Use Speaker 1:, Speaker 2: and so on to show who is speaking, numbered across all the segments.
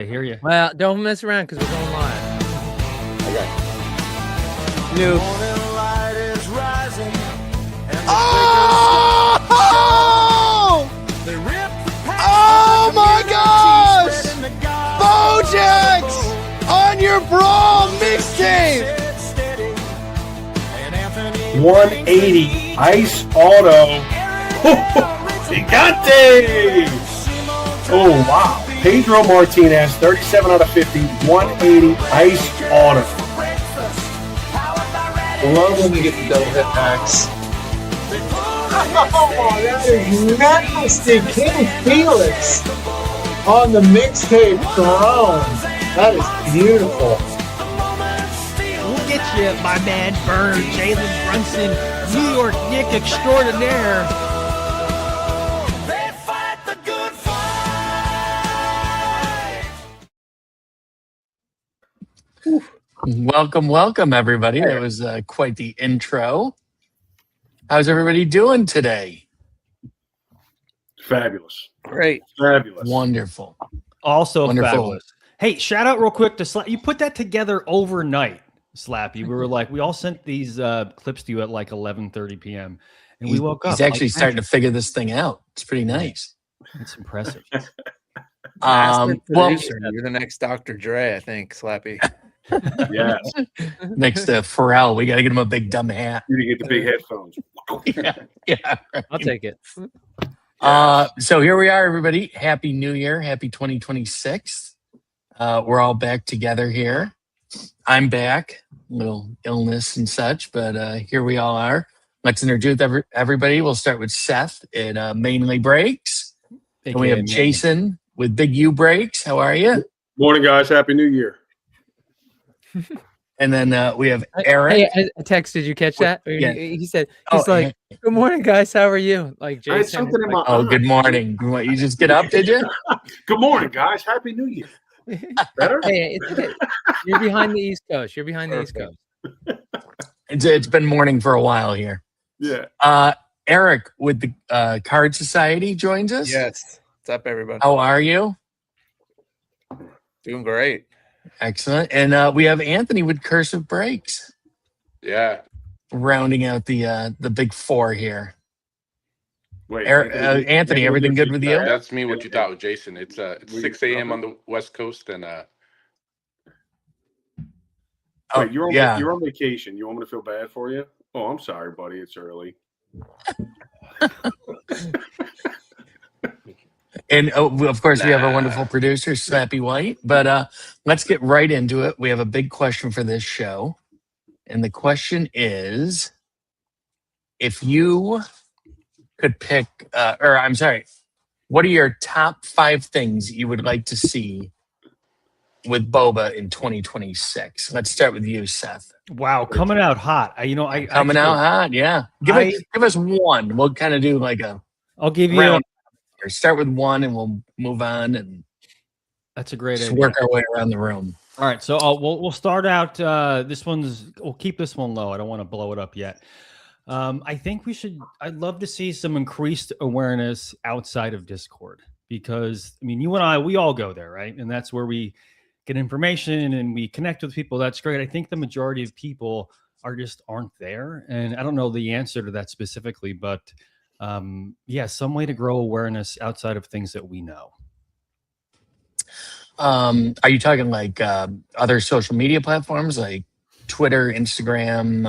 Speaker 1: I hear you.
Speaker 2: Well, don't mess around because we're going live.
Speaker 3: Okay.
Speaker 2: New.
Speaker 3: Oh my gosh! Bojax on your Brawl mixtape.
Speaker 4: 180 Ice Auto. Gigante! Oh, wow. Pedro Martinez, 37 out of 50, 180 Ice Auto.
Speaker 5: Love when we get the double hit packs.
Speaker 6: Oh, that is nasty. King Felix on the mixtape throne. That is beautiful.
Speaker 1: We'll get you, my man Burn, Jalen Brunson, New York Nick extraordinaire.
Speaker 7: Welcome, everybody. That was quite the intro. How's everybody doing today?
Speaker 4: Fabulous.
Speaker 2: Great.
Speaker 4: Fabulous.
Speaker 7: Wonderful.
Speaker 1: Also
Speaker 7: Wonderful.
Speaker 1: fabulous. Hey, shout out real quick to Slap. You put that together overnight, Slappy. We were like, we all sent these clips to you at like 11:30 p.m. and we woke up.
Speaker 7: He's actually starting to figure this thing out. It's pretty nice.
Speaker 1: It's impressive.
Speaker 7: Well,
Speaker 2: You're the next Dr. Dre, I think, Slappy.
Speaker 4: Yeah.
Speaker 7: next to Pharrell, we got to get him a big dumb hat.
Speaker 4: You get the big headphones.
Speaker 7: Yeah.
Speaker 2: I'll take it.
Speaker 7: So here we are, everybody. Happy New Year. Happy 2026. We're all back together here. I'm back. A little illness and such, but here we all are. Let's introduce everybody. We'll start with Seth at Mainly Breaks. And we have Jason with Big U Breaks. How are you?
Speaker 4: Morning, guys. Happy New Year.
Speaker 7: And then we have Eric.
Speaker 2: Hey, I texted. Did you catch that?
Speaker 7: Yeah.
Speaker 2: He said, he's like, good morning, guys. How are you? Like,
Speaker 4: I had
Speaker 2: Jason.
Speaker 4: something in my
Speaker 7: Oh,
Speaker 4: eye.
Speaker 7: good morning. You just get up, did you?
Speaker 4: Good morning, guys. Happy New Year. Better?
Speaker 2: Hey, it's okay. You're behind the East Coast. You're behind the East Coast.
Speaker 7: It's been morning for a while here.
Speaker 4: Yeah.
Speaker 7: Eric with the Card Society joins us.
Speaker 8: Yes. What's up, everybody?
Speaker 7: How are you?
Speaker 8: Doing great.
Speaker 7: Excellent. And we have Anthony with Cursive Breaks,
Speaker 8: Yeah.
Speaker 7: rounding out the big four here.
Speaker 4: Wait.
Speaker 7: Anthony, everything good with you?
Speaker 8: That's me. What you thought with Jason? It's 6 a.m. on the West Coast, and
Speaker 4: Wait, you're on,
Speaker 7: yeah.
Speaker 4: you're on vacation. You want me to feel bad for you? Oh, I'm sorry, buddy. It's early.
Speaker 7: And of course, we have a wonderful producer, Slappy White. But let's get right into it. We have a big question for this show. And the question is, if you could pick, what are your top 5 things you would like to see with Boba in 2026? Let's start with you, Seth.
Speaker 1: Wow, coming out hot.
Speaker 7: Coming out hot, yeah. Give us one. We'll kind of do like a
Speaker 1: I'll give you.
Speaker 7: round. Or start with one, and we'll move on and
Speaker 1: That's a great
Speaker 7: just
Speaker 1: idea.
Speaker 7: work our way around the room.
Speaker 1: All right, so we'll start out. We'll keep this one low. I don't want to blow it up yet. I think we should. I'd love to see some increased awareness outside of Discord because you and I, we all go there, right? And that's where we get information and we connect with people. That's great. I think the majority of people aren't there, and I don't know the answer to that specifically, but some way to grow awareness outside of things that we know.
Speaker 7: Are you talking like other social media platforms like Twitter, Instagram?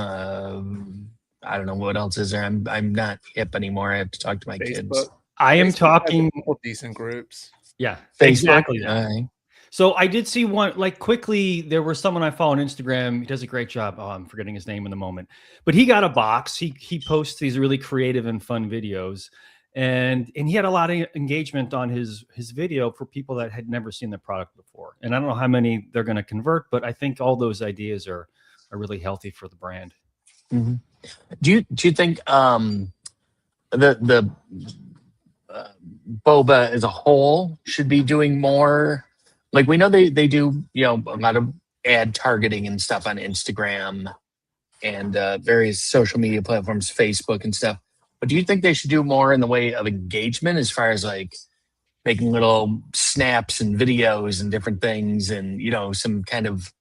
Speaker 7: I don't know what else is there. I'm not hip anymore. I have to talk to my kids.
Speaker 1: I am
Speaker 8: Facebook
Speaker 1: talking.
Speaker 8: has a couple decent groups.
Speaker 1: Yeah,
Speaker 7: Facebook.
Speaker 1: exactly. that.
Speaker 7: All right.
Speaker 1: So I did see one, like quickly, there was someone I follow on Instagram. He does a great job. Oh, I'm forgetting his name in the moment, but he got a box. He posts these really creative and fun videos, and he had a lot of engagement on his video for people that had never seen the product before. And I don't know how many they're going to convert, but I think all those ideas are really healthy for the brand.
Speaker 7: Mm-hmm. Do you think the Boba as a whole should be doing more? Like we know they do a lot of ad targeting and stuff on Instagram and various social media platforms, Facebook and stuff. But do you think they should do more in the way of engagement as far as like making little snaps and videos and different things, and some kind of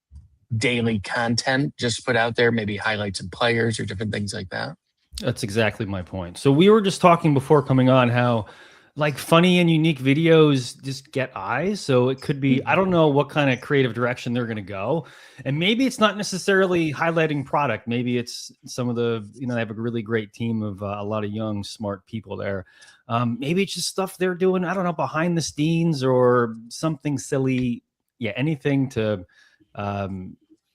Speaker 7: daily content just put out there, maybe highlights of players or different things like that.
Speaker 1: That's exactly my point. So we were just talking before coming on how like funny and unique videos just get eyes. So it could be, I don't know what kind of creative direction they're going to go. And maybe it's not necessarily highlighting product. Maybe it's some of the, they have a really great team of a lot of young, smart people there. Maybe it's just stuff they're doing, I don't know, behind the scenes or something silly. Yeah, anything to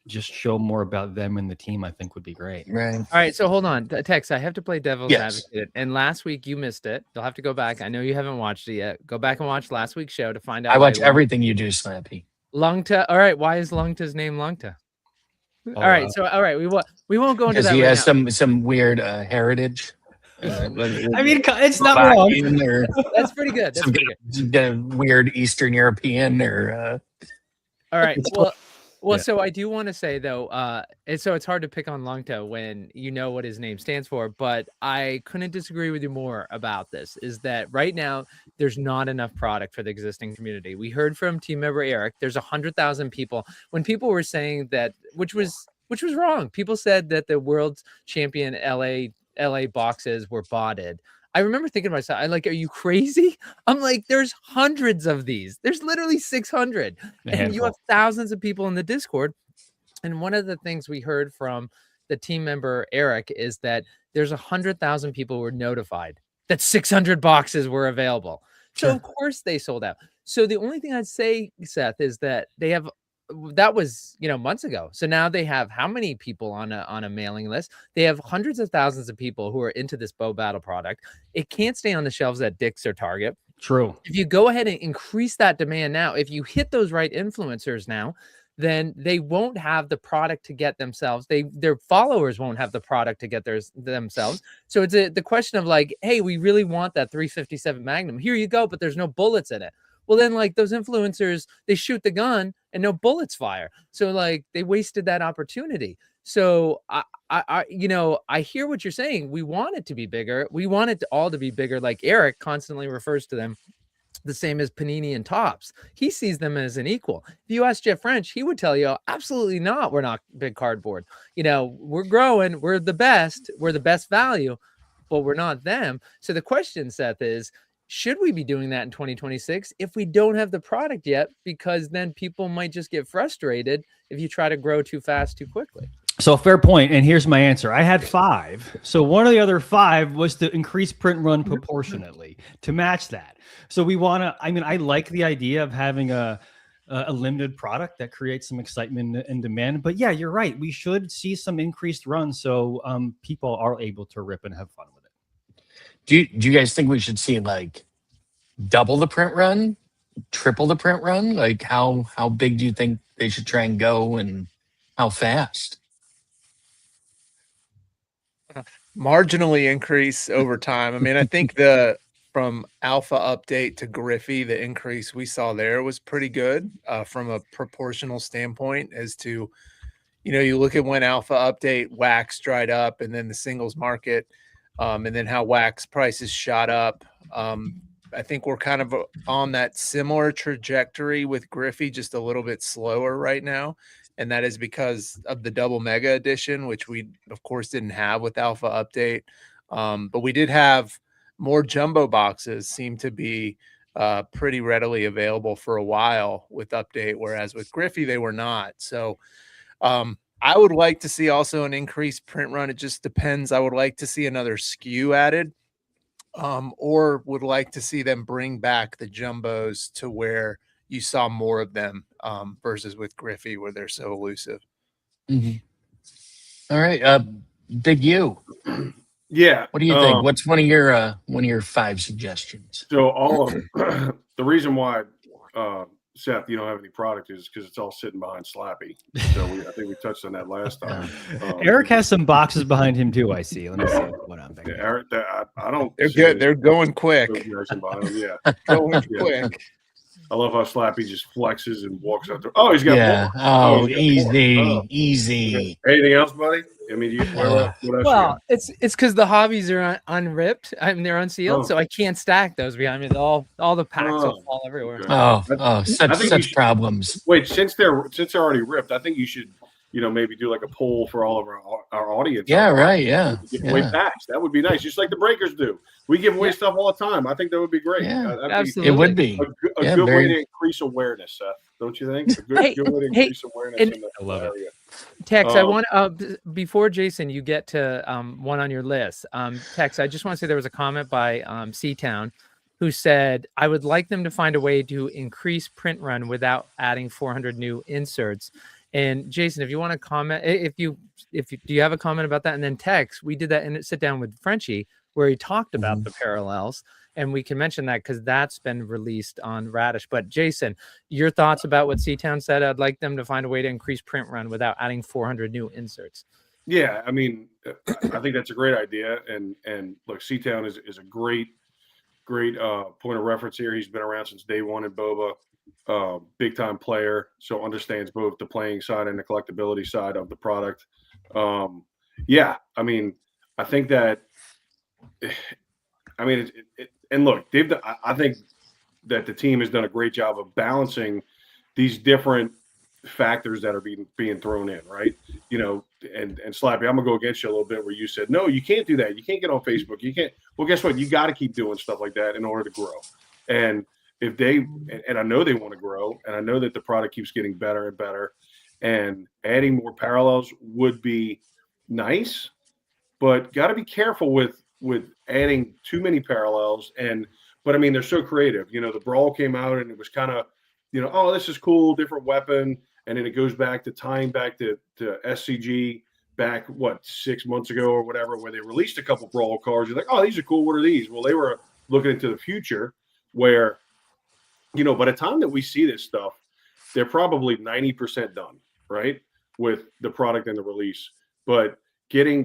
Speaker 1: just show more about them and the team, I think would be great.
Speaker 7: Right.
Speaker 2: All right, so hold on. Tex, I have to play devil's
Speaker 7: Yes.
Speaker 2: advocate. And last week you missed it. You'll have to go back. I know you haven't watched it yet. Go back and watch last week's show to find out.
Speaker 7: I watch
Speaker 2: why
Speaker 7: everything you do, Slappy.
Speaker 2: Lungta. All right, why is Lungta's name Lungta? All right, so we won't go into
Speaker 7: Because
Speaker 2: that.
Speaker 7: he
Speaker 2: right
Speaker 7: has
Speaker 2: now.
Speaker 7: some weird heritage.
Speaker 1: I mean, it's not wrong.
Speaker 7: Or
Speaker 2: That's pretty good. That's
Speaker 7: some
Speaker 2: pretty good.
Speaker 7: kind of weird Eastern European or
Speaker 2: All right. Well,
Speaker 1: Yeah.
Speaker 2: so I do want to say though, and so it's hard to pick on Lungta when you know what his name stands for, but I couldn't disagree with you more about this. Is that right now there's not enough product for the existing community. We heard from team member Eric. There's 100,000 people. When people were saying that, which was wrong. People said that the world champion LA boxes were botted. I remember thinking to myself, I'm like, are you crazy? I'm like, there's hundreds of these. There's literally 600. And you have thousands of people in the Discord. And one of the things we heard from the team member Eric is that there's 100,000 people who were notified that 600 boxes were available. So of course they sold out. So the only thing I'd say, Seth, is that that was months ago. So now they have how many people on a mailing list? They have hundreds of thousands of people who are into this bow battle product. It can't stay on the shelves at Dick's or Target.
Speaker 1: True.
Speaker 2: If you go ahead and increase that demand now, if you hit those right influencers now, then they won't have the product to get themselves. Their followers won't have the product to get themselves. So it's the question of like, hey, we really want that 357 Magnum. Here you go, but there's no bullets in it. Well, then like those influencers, they shoot the gun and no bullets fire. So like they wasted that opportunity. So I hear what you're saying. We want it to be bigger. We want it all to be bigger. Like Eric constantly refers to them the same as Panini and Topps. He sees them as an equal. If you ask Jeff French, he would tell you, absolutely not. We're not big cardboard. We're growing. We're the best value, but we're not them. So the question, Seth, is, should we be doing that in 2026 if we don't have the product yet? Because then people might just get frustrated if you try to grow too fast, too quickly.
Speaker 1: So fair point. And here's my answer. I had 5. So one of the other 5 was to increase print run proportionately to match that. So we want to, I like the idea of having a limited product that creates some excitement and demand. But yeah, you're right. We should see some increased runs so people are able to rip and have fun with it.
Speaker 7: do you guys think we should see like double the print run, triple the print run? Like how big do you think they should try and go, and how fast?
Speaker 5: Marginally increase over time. I mean, I think from Alpha Update to Griffey, the increase we saw there was pretty good from a proportional standpoint as to, you look at when Alpha Update wax dried up and then the singles market and then how wax prices shot up. I think we're kind of on that similar trajectory with Griffey, just a little bit slower right now. And that is because of the double mega edition, which we, of course, didn't have with Alpha Update. But we did have more jumbo boxes seem to be pretty readily available for a while with Update, whereas with Griffey, they were not. So I would like to see also an increased print run. It just depends. I would like to see another SKU added or would like to see them bring back the jumbos to where you saw more of them versus with Griffey where they're so elusive.
Speaker 7: Mm-hmm. All right. Big U.
Speaker 4: Yeah.
Speaker 7: What do you think? What's one of your 5 suggestions?
Speaker 4: So all of the reason why, Seth, you don't have any product is because it's all sitting behind Slappy. So I think we touched on that last time.
Speaker 1: Eric has some boxes behind him too. I see. Let me see what I'm thinking.
Speaker 4: Yeah, Eric, I don't.
Speaker 5: They're good. They're going quick.
Speaker 4: Yeah.
Speaker 5: Going quick.
Speaker 4: I love how Slappy just flexes and walks out there. Oh, he's got
Speaker 7: Yeah.
Speaker 4: more.
Speaker 7: Oh,
Speaker 4: he's got more.
Speaker 7: easy,
Speaker 4: Oh.
Speaker 7: easy.
Speaker 4: Anything else, buddy? I mean, what else you
Speaker 2: Well,
Speaker 4: got?
Speaker 2: it's because the hobbies are unripped. I mean, they're unsealed,
Speaker 4: Oh.
Speaker 2: so I can't stack those behind me. All the packs will
Speaker 4: Oh,
Speaker 2: fall everywhere.
Speaker 4: okay.
Speaker 7: Oh,
Speaker 4: I
Speaker 7: such
Speaker 4: think you
Speaker 7: such
Speaker 4: should-
Speaker 7: problems.
Speaker 4: Wait, since they're already ripped, I think you should, maybe do like a poll for all of our audience.
Speaker 7: Yeah, right. Yeah.
Speaker 4: Give away
Speaker 7: Yeah.
Speaker 4: packs. That would be nice, just like the Breakers do. We give away
Speaker 2: Yeah.
Speaker 4: stuff all the time. I think that would be great.
Speaker 7: Yeah,
Speaker 4: That'd be
Speaker 2: absolutely.
Speaker 7: It would be.
Speaker 4: a
Speaker 7: Yeah,
Speaker 4: good way
Speaker 7: very-
Speaker 4: to increase awareness, Seth. Don't you think? A good,
Speaker 2: Hey,
Speaker 4: good way to
Speaker 2: hey,
Speaker 4: increase awareness
Speaker 2: and-
Speaker 4: in the
Speaker 1: I love it.
Speaker 4: area.
Speaker 2: Tex, I
Speaker 4: Um,
Speaker 2: want before Jason, you get to one on your list. Tex, I just want to say there was a comment by Seatown who said, "I would like them to find a way to increase print run without adding 400 new inserts." And Jason, if you want to comment, if you do you have a comment about that? And then Tex, we did that in sit down with Frenchie where he talked about the parallels, and we can mention that because that's been released on Radish. But Jason, your thoughts about what Seatown said? I'd like them to find a way to increase print run without adding 400 new inserts.
Speaker 4: Yeah, I mean, I think that's a great idea. And look, Seatown is a great point of reference here. He's been around since day one in Boba. Big time player, so understands both the playing side and the collectability side of the product. Yeah, I mean, I think that. I mean, and look, I think that the team has done a great job of balancing these different factors that are being thrown in, right? And Slappy, I'm gonna go against you a little bit where you said, no, you can't do that. You can't get on Facebook. You can't. Well, guess what? You got to keep doing stuff like that in order to grow. And if they, and I know they want to grow, and I know that the product keeps getting better and better, and adding more parallels would be nice, but got to be careful with adding too many parallels. But I mean, they're so creative. The Brawl came out and it was kind of, oh, this is cool, different weapon, and then it goes back to tying back to SCG back 6 months ago or whatever, where they released a couple Brawl cards. You're like, oh, these are cool. What are these? Well, they were looking into the future where, by the time that we see this stuff, they're probably 90% done, right, with the product and the release. But getting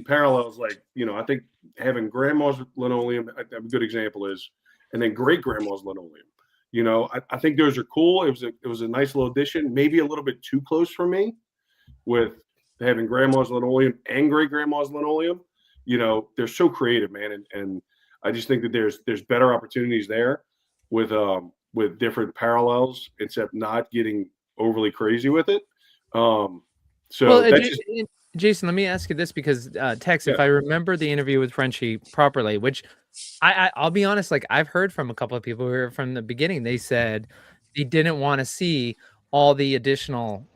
Speaker 4: parallels, like, I think having grandma's linoleum, a good example is, and then great grandma's linoleum. I think those are cool. It was a nice little addition, maybe a little bit too close for me with having grandma's linoleum and great grandma's linoleum. They're so creative, man. And I just think that there's better opportunities there with different parallels, except not getting overly crazy with it.
Speaker 2: Jason, let me ask you this, because Tex, if I remember the interview with Frenchie properly, which I'll be honest, like I've heard from a couple of people who are from the beginning, they said they didn't want to see all the additional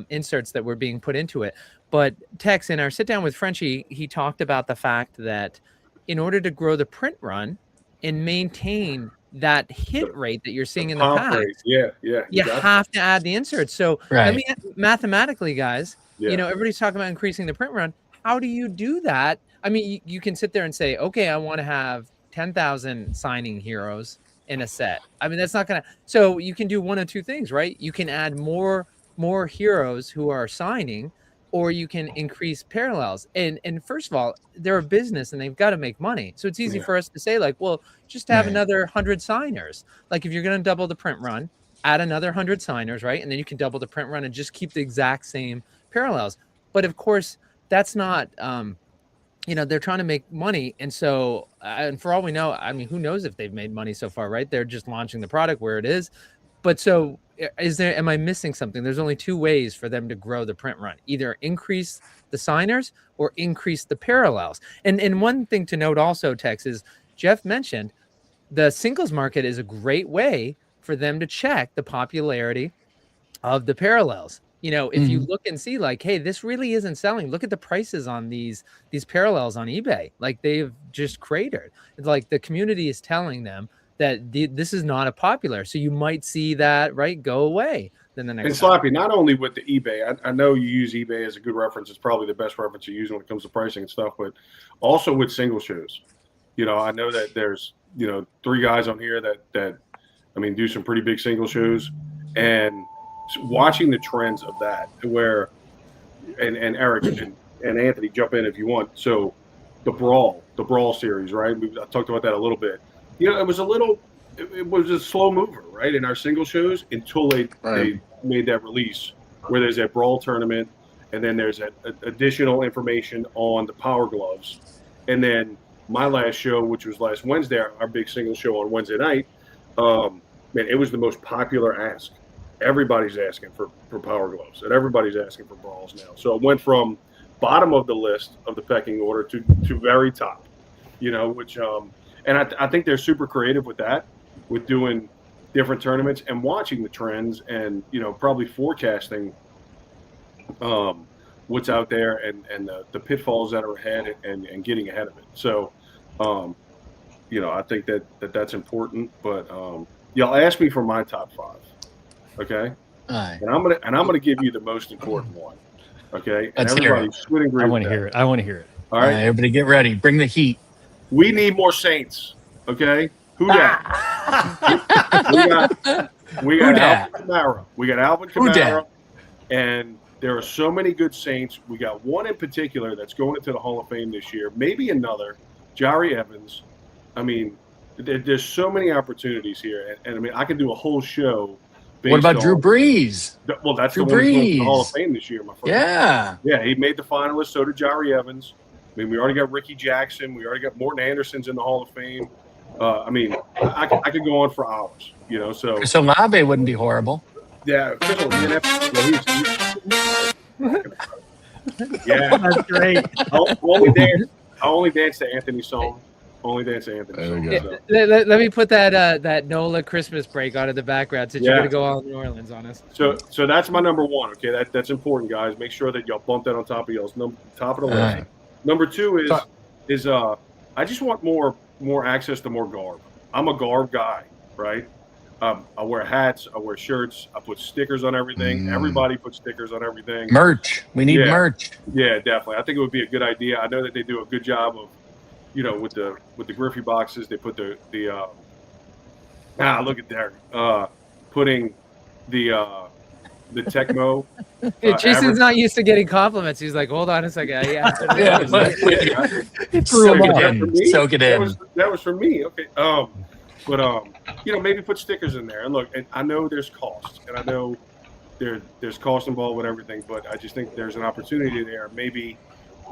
Speaker 2: inserts that were being put into it. But Tex, in our sit down with Frenchie, he talked about the fact that in order to grow the print run and maintain that hit rate that you're seeing in the packs, you have to add the inserts. So I mean, mathematically, guys, everybody's talking about increasing the print run. How do you do that? I mean, you can sit there and say, okay, I want to have 10,000 signing heroes in a set. I mean, that's not gonna. So you can do one of two things, right? You can add more heroes who are signing, or you can increase parallels. And first of all, they're a business and they've got to make money. So it's easy for us to say, like, well, just have another 100 signers. Like if you're going to double the print run, add another 100 signers, right? And then you can double the print run and just keep the exact same parallels. But of course, that's not, they're trying to make money. And so, and for all we know, I mean, who knows if they've made money so far, right? They're just launching the product where it is. But so am I missing something? There's only two ways for them to grow the print run: either increase the signers or increase the parallels. And one thing to note also, Tex, is Jeff mentioned the singles market is a great way for them to check the popularity of the parallels. If you look and see, like, hey, this really isn't selling. Look at the prices on these parallels on eBay. Like, they've just cratered. It's like the community is telling them that this is not a popular. So you might see that, right, go away. Then the next
Speaker 4: and Slappy, not only with the eBay, I know you use eBay as a good reference. It's probably the best reference you use when it comes to pricing and stuff, but also with single shows. I know that there's, 3 guys on here that I mean, do some pretty big single shows, and watching the trends of that, where, and Eric and Anthony, jump in if you want. So the Brawl series, right? I talked about that a little bit. It was a little it was a slow mover, right, in our single shows until they made that release where there's that brawl tournament, and then there's that additional information on the Power Gloves, and then my last show, which was last Wednesday, our big single show on Wednesday night. Man, it was the most popular ask. Everybody's asking for Power Gloves, and everybody's asking for brawls now. So it went from bottom of the list of the pecking order to very top, which and I think they're super creative with that, with doing different tournaments and watching the trends and probably forecasting what's out there and the pitfalls that are ahead and getting ahead of it. So I think that's important. But y'all asked me for my top 5, okay?
Speaker 7: Right.
Speaker 4: And I'm gonna give you the most important one, okay? And
Speaker 7: Let's hear
Speaker 4: everybody should agree.
Speaker 1: I want to hear it. I want to hear it.
Speaker 4: All right,
Speaker 7: everybody, get ready. Bring the heat.
Speaker 4: we need more Saints, okay? Who dat? we got Alvin Kamara. We got Alvin Kamara, and there are so many good Saints. We got one in particular that's going into the Hall of Fame this year. Maybe another, Jari Evans. I mean, there's so many opportunities here, and I mean, I could do a whole show.
Speaker 7: What about Drew Brees?
Speaker 4: Well, that's
Speaker 7: Drew
Speaker 4: the one who's going to
Speaker 7: Brees.
Speaker 4: the Hall of Fame this year, my friend.
Speaker 7: Yeah,
Speaker 4: he made the finalists. So did Jari Evans. I mean, we already got Ricky Jackson. We already got Morton Anderson's in the Hall of Fame. I mean, I could go on for hours. So
Speaker 7: Olave wouldn't be horrible.
Speaker 4: yeah, Chris Olave, yeah,
Speaker 1: That's great.
Speaker 4: I only dance to Anthony's song. Only dance to Anthony's song.
Speaker 2: Yeah,
Speaker 4: So.
Speaker 2: let me put that NOLA Christmas break on in the background since you're going to go all New Orleans on us.
Speaker 4: So that's my number 1. Okay, that's important, guys. Make sure that y'all bump that on top of y'all's top of the list.
Speaker 7: Right.
Speaker 4: Number 2 is I just want more access to more garb. I'm a garb guy, right? I wear hats, I wear shirts, I put stickers on everything. Everybody puts stickers on everything.
Speaker 7: Merch. We need merch.
Speaker 4: Yeah, definitely. I think it would be a good idea. I know that they do a good job of, with the Griffey boxes. They put the look at there, putting the Tecmo.
Speaker 2: Jason's not used to getting compliments. He's like, hold on a second. Yeah.
Speaker 7: Soak it in.
Speaker 4: That was for me. Okay. But maybe put stickers in there. And look, and I know there's cost, and I know there's cost involved with everything, but I just think there's an opportunity there. Maybe,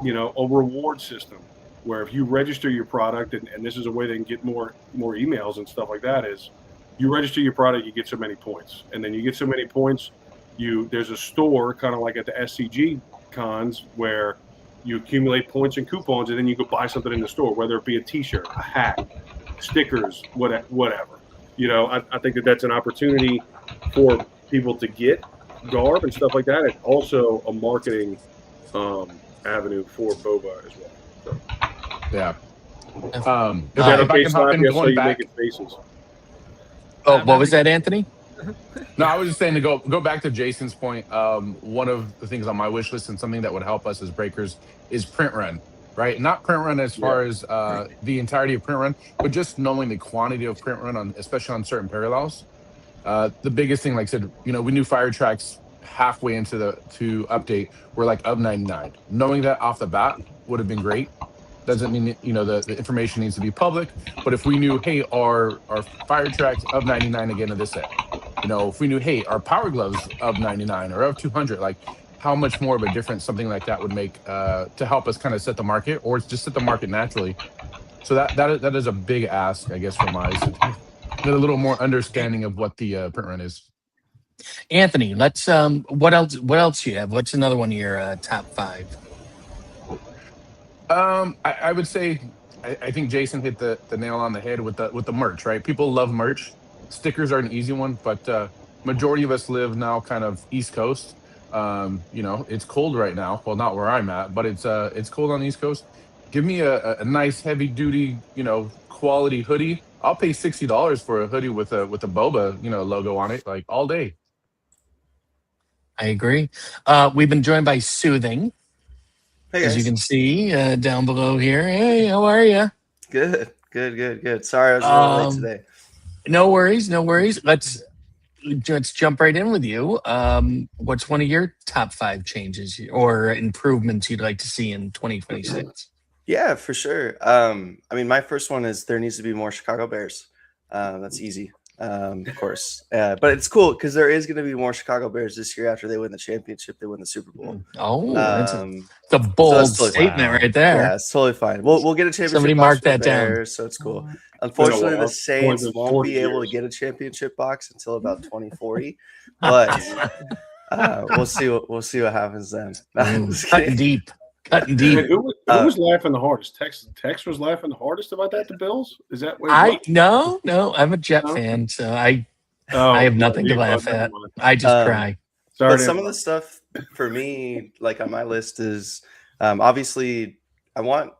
Speaker 4: a reward system where if you register your product, and this is a way they can get more emails and stuff like that, is you register your product, you get so many points, and then you get so many points. There's a store kind of like at the SCG cons where you accumulate points and coupons, and then you go buy something in the store, whether it be a T-shirt, a hat, stickers, whatever. I think that's an opportunity for people to get garb and stuff like that, and also a marketing avenue for Boba as well. So.
Speaker 8: Yeah.
Speaker 4: If I can hop in, going back. Faces.
Speaker 7: Oh, what was that, Anthony?
Speaker 8: No, I was just saying to go back to Jason's point. One of the things on my wish list and something that would help us as breakers is print run, right? Not print run as far as the entirety of print run, but just knowing the quantity of print run especially on certain parallels. The biggest thing, like I said, we knew fire tracks halfway into to update were like of 99. Knowing that off the bat would have been great. Doesn't mean the information needs to be public, but if we knew, hey, our fire tracks of 99 again of this set, if we knew, hey, our power gloves of 99 or of 200, like how much more of a difference something like that would make to help us kind of set the market, or just set the market naturally. So that is a big ask, I guess, from us. Get a little more understanding of what the print run is.
Speaker 7: Anthony, let's what else do you have? What's another one of your top 5?
Speaker 8: I would say I think Jason hit the nail on the head with the merch, right? People love merch. Stickers are an easy one, but majority of us live now kind of East Coast. It's cold right now. Well, not where I'm at, but it's cold on the East Coast. Give me a nice heavy duty, quality hoodie. I'll pay $60 for a hoodie with a Boba, logo on it, like all day.
Speaker 7: I agree. We've been joined by Soothing.
Speaker 9: Hey guys.
Speaker 7: As you can see down below here. Hey, how are you?
Speaker 9: Good. Sorry, I was a little late today.
Speaker 7: No worries. Let's jump right in with you. What's one of your top 5 changes or improvements you'd like to see in 2026?
Speaker 9: Yeah, for sure. I mean, my first one is there needs to be more Chicago Bears. That's easy, of course. But it's cool because there is going to be more Chicago Bears this year after they win the championship. They win the Super Bowl.
Speaker 7: Oh, that's a
Speaker 9: Um,
Speaker 7: bold
Speaker 9: that's totally
Speaker 7: statement
Speaker 1: fine.
Speaker 7: right there.
Speaker 9: yeah, it's totally fine. We'll get a championship.
Speaker 7: Somebody
Speaker 9: box
Speaker 7: mark
Speaker 9: for the
Speaker 7: that down.
Speaker 9: Bears, so it's cool. Unfortunately,
Speaker 4: while.
Speaker 9: the Saints
Speaker 4: More than
Speaker 9: won't
Speaker 4: 40
Speaker 9: be able to
Speaker 4: years.
Speaker 9: get a championship box until about 2040. But we'll see what happens then. I'm just
Speaker 7: Cutting
Speaker 9: kidding.
Speaker 7: deep. Cutting
Speaker 4: And
Speaker 7: deep.
Speaker 4: who was laughing the hardest? Tex was laughing the hardest about that. The Bills? Is that what?
Speaker 7: No, I'm a Jet
Speaker 4: No?
Speaker 7: fan, so I
Speaker 4: Oh,
Speaker 7: have nothing to
Speaker 4: he-
Speaker 7: laugh
Speaker 4: never
Speaker 7: at.
Speaker 4: mind.
Speaker 7: I just cry.
Speaker 4: Sorry.
Speaker 9: But
Speaker 4: to
Speaker 9: some of the
Speaker 4: interrupt.
Speaker 9: stuff for me, like on my list, is obviously I want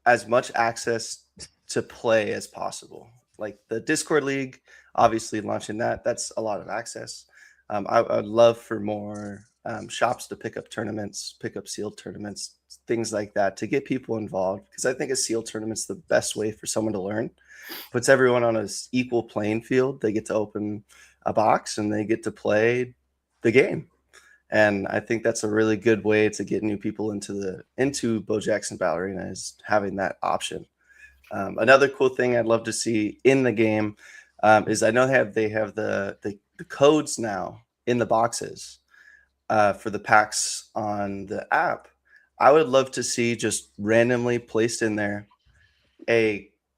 Speaker 9: as much access to play as possible. Like the Discord League, obviously launching that's a lot of access. I'd love for more shops to pick up tournaments, pick up sealed tournaments, things like that to get people involved. Because I think a sealed tournament's the best way for someone to learn. Puts everyone on an equal playing field. They get to open a box and they get to play the game. And I think that's a really good way to get new people into Bo Jackson Ballerina is having that option. Another cool thing I'd love to see in the game is I know they have the codes now in the boxes for the packs on the app. I would love to see just randomly placed in there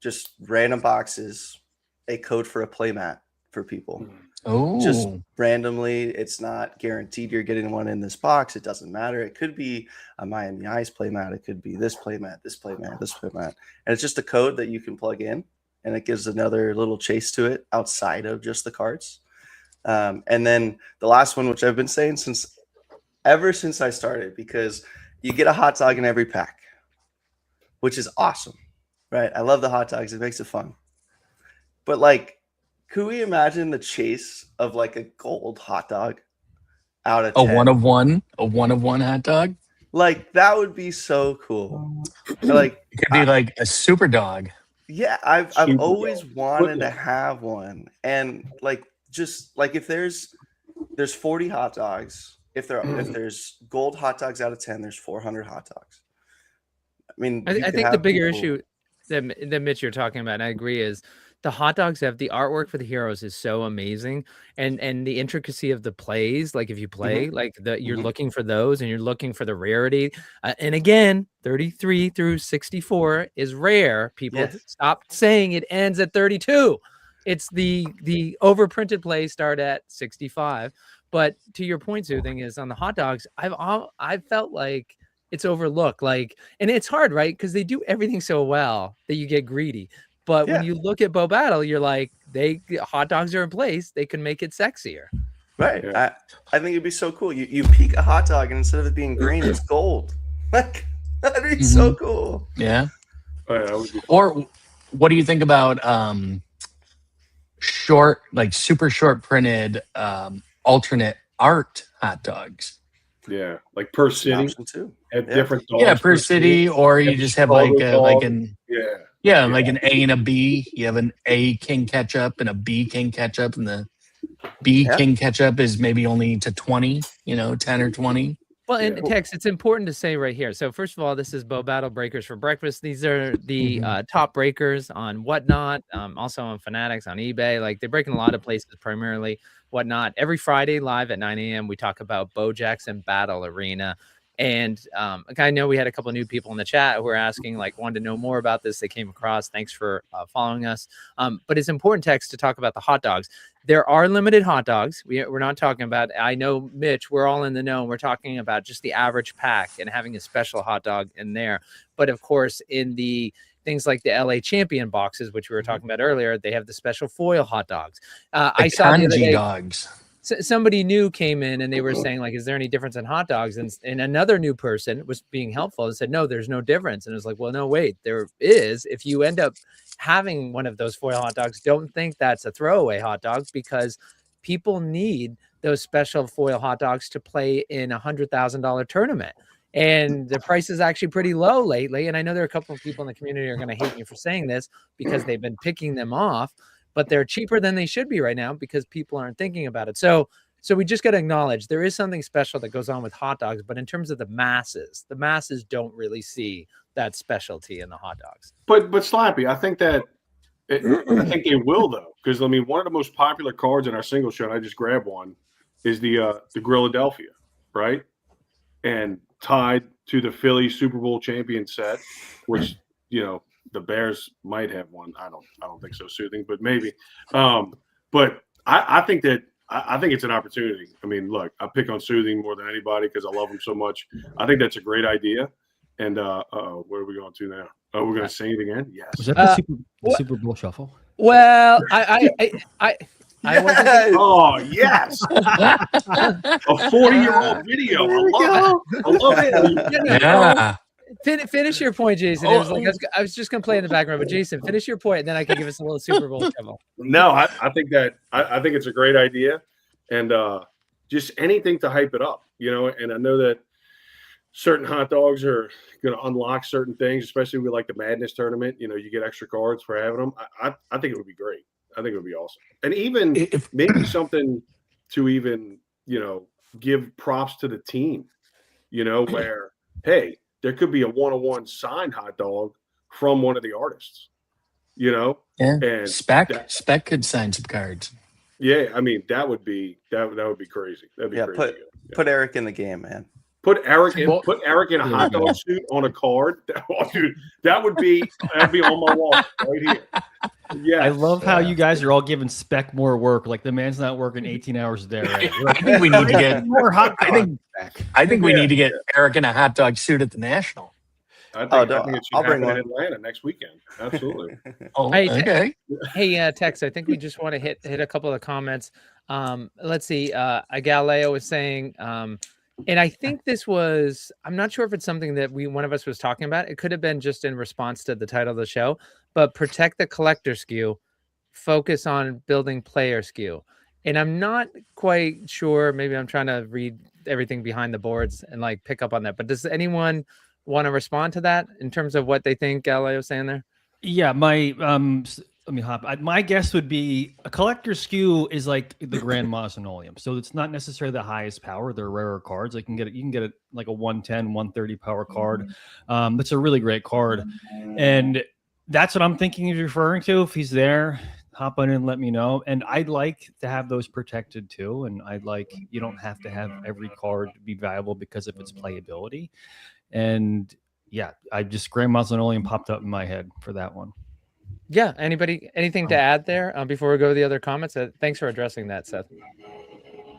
Speaker 9: just random boxes, a code for a playmat for people. Just
Speaker 7: Oh,
Speaker 9: randomly. It's not guaranteed you're getting one in this box. It doesn't matter. It could be a Miami Ice playmat. It could be this playmat, this playmat, this playmat. And it's just a code that you can plug in, and it gives another little chase to it outside of just the cards. And then the last one, which I've been saying ever since I started, because you get a hot dog in every pack, which is awesome, right? I love the hot dogs. It makes it fun. But like, could we imagine the chase of like a gold hot dog out of
Speaker 7: a
Speaker 9: 10?
Speaker 7: one of one hot dog.
Speaker 9: Like that would be so cool. Like
Speaker 7: It could be like a super dog.
Speaker 9: yeah, I've
Speaker 4: Super
Speaker 9: always
Speaker 4: dog.
Speaker 9: wanted to have one. And like just like if there's 40 hot dogs, if there's gold hot dogs out of 10, there's 400 hot dogs. I mean, you
Speaker 2: I
Speaker 9: could
Speaker 2: think the
Speaker 9: have
Speaker 2: bigger
Speaker 9: people-
Speaker 2: issue that Mitch you're talking about, and I agree, is the hot dogs the artwork for the heroes is so amazing, and the intricacy of the plays. Like if you play, like you're looking for those, and you're looking for the rarity. And again, 33 through 64 is rare. People
Speaker 9: Yes.
Speaker 2: stop saying it ends at 32. It's the overprinted plays start at 65. But to your point, Sue, thing is on the hot dogs, I've felt like it's overlooked. Like, and it's hard, right? Because they do everything so well that you get greedy. But when
Speaker 9: Yeah.
Speaker 2: you look at Bo Battle, you're like, hot dogs are in place. They can make it sexier.
Speaker 9: Right.
Speaker 4: Yeah.
Speaker 9: I think it'd be so cool. You peek a hot dog and instead of it being green, it's gold. Like that'd be so cool.
Speaker 7: Yeah.
Speaker 4: Oh, yeah, that would be fun.
Speaker 7: Or what do you think about short, like super short printed alternate art hot dogs?
Speaker 4: Yeah, like per
Speaker 9: It's an
Speaker 4: city,
Speaker 9: option too.
Speaker 4: have
Speaker 9: Yeah.
Speaker 4: different dogs
Speaker 7: Yeah, per city, or you
Speaker 4: Have
Speaker 7: just have like
Speaker 4: Chicago
Speaker 7: like
Speaker 4: dog.
Speaker 7: an
Speaker 4: Yeah,
Speaker 7: like an A and a B. You have an A king ketchup and a B king ketchup, and the B
Speaker 9: Yeah.
Speaker 7: king ketchup is maybe only to 20, 10 or 20.
Speaker 2: Well, and
Speaker 4: Yeah.
Speaker 2: Tex, it's important to say right here. So first of all, this is Bo Battle Breakers for Breakfast. These are the top breakers on Whatnot, also on Fanatics, on eBay. Like they're breaking a lot of places, primarily Whatnot. Every Friday live at 9 a.m. we talk about Bo Jackson Battle Arena. And like I know we had a couple of new people in the chat who were asking, like, wanted to know more about this. They came across. Thanks for following us. But it's important, Tex, to talk about the hot dogs. There are limited hot dogs. We're not talking about, I know, Mitch, we're all in the know. And we're talking about just the average pack and having a special hot dog in there. But of course, in the things like the LA Champion boxes, which we were talking about earlier, they have the special foil hot dogs. I saw the other
Speaker 7: kanji
Speaker 2: day,
Speaker 7: dogs.
Speaker 2: somebody new came in and they were saying, like, is there any difference in hot dogs? And another new person was being helpful and said, no, there's no difference. And it was like, well, no, wait, there is. If you end up having one of those foil hot dogs, don't think that's a throwaway hot dog, because people need those special foil hot dogs to play in $100,000 tournament. And the price is actually pretty low lately. And I know there are a couple of people in the community who are going to hate me for saying this because they've been picking them off, but they're cheaper than they should be right now because people aren't thinking about it. So we just got to acknowledge there is something special that goes on with hot dogs, but in terms of the masses don't really see that specialty in the hot dogs.
Speaker 4: but Slappy, I think that I think they will though, because I mean, one of the most popular cards in our single show, and I just grabbed one, is the Grilladelphia, right? And tied to the Philly Super Bowl champion set, which the Bears might have one. I don't think so, Soothing, but maybe. But I think that I think it's an opportunity. I mean, look, I pick on Soothing more than anybody because I love him so much. I think that's a great idea. And where are we going to now? Oh, we're going to sing it again? Yes.
Speaker 1: Was that the Super Bowl shuffle?
Speaker 2: Well, I wasn't.
Speaker 4: Oh yes, a 40-year-old video. I love it.
Speaker 7: Yeah.
Speaker 2: Finish your point, Jason. It was like I was just gonna play in the background, but Jason, finish your point, and then I can give us a little Super Bowl shovel.
Speaker 4: No, I think that I think it's a great idea, and just anything to hype it up, And I know that certain hot dogs are going to unlock certain things, especially with like the Madness tournament. You get extra cards for having them. I think it would be great. I think it would be awesome, and even if maybe something to even give props to the team. Where hey, there could be a one-on-one signed hot dog from one of the artists.
Speaker 7: Yeah.
Speaker 4: And
Speaker 7: Spec could sign some cards.
Speaker 4: Yeah, I mean that would be crazy. That'd be crazy.
Speaker 9: Put Eric in the game, man.
Speaker 4: Put Eric in a hot dog suit on a card. Dude, that'd be on my wall right here. Yeah,
Speaker 1: I love how you guys are all giving Spec more work. Like the man's not working 18 hours a day. Right?
Speaker 7: I think we need to get
Speaker 1: more hot dogs.
Speaker 7: I think we need to get Eric in a hot dog suit at the National.
Speaker 4: I think it should happen in Atlanta next weekend. Absolutely.
Speaker 7: Okay.
Speaker 2: Hey, Tex, I think we just want to hit a couple of comments. Let's see. Galileo was saying, and I think this was, I'm not sure if it's something that one of us was talking about. It could have been just in response to the title of the show, but protect the collector SKU, focus on building player SKU. And I'm not quite sure. Maybe I'm trying to read everything behind the boards and like pick up on that. But does anyone want to respond to that in terms of what they think Galileo's saying there?
Speaker 1: Yeah, let me hop. My guess would be a collector SKU is like the Grand Mausoleum. So it's not necessarily the highest power. They're rarer cards. You can get it like a 110, 130 power card. That's a really great card. And that's what I'm thinking he's referring to. If he's there, hop on in and let me know. And I'd like to have those protected too. And you don't have to have every card be valuable because of its playability. And yeah, Grand Mausoleum popped up in my head for that one.
Speaker 2: Yeah. Anything to add there before we go to the other comments? Thanks for addressing that, Seth.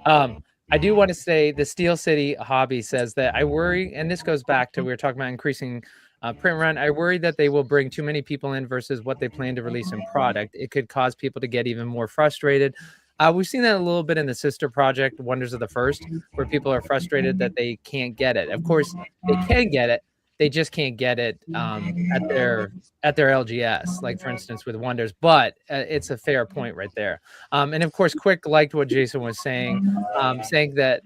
Speaker 2: I do want to say the Steel City Hobby says that I worry, and this goes back to we were talking about increasing print run. I worry that they will bring too many people in versus what they plan to release in product. It could cause people to get even more frustrated. We've seen that a little bit in the sister project, Wonders of the First, where people are frustrated that they can't get it. Of course, they can get it. They just can't get it at their LGS, like for instance with Wonders. But it's a fair point right there. And of course, Quick liked what Jason was saying, saying that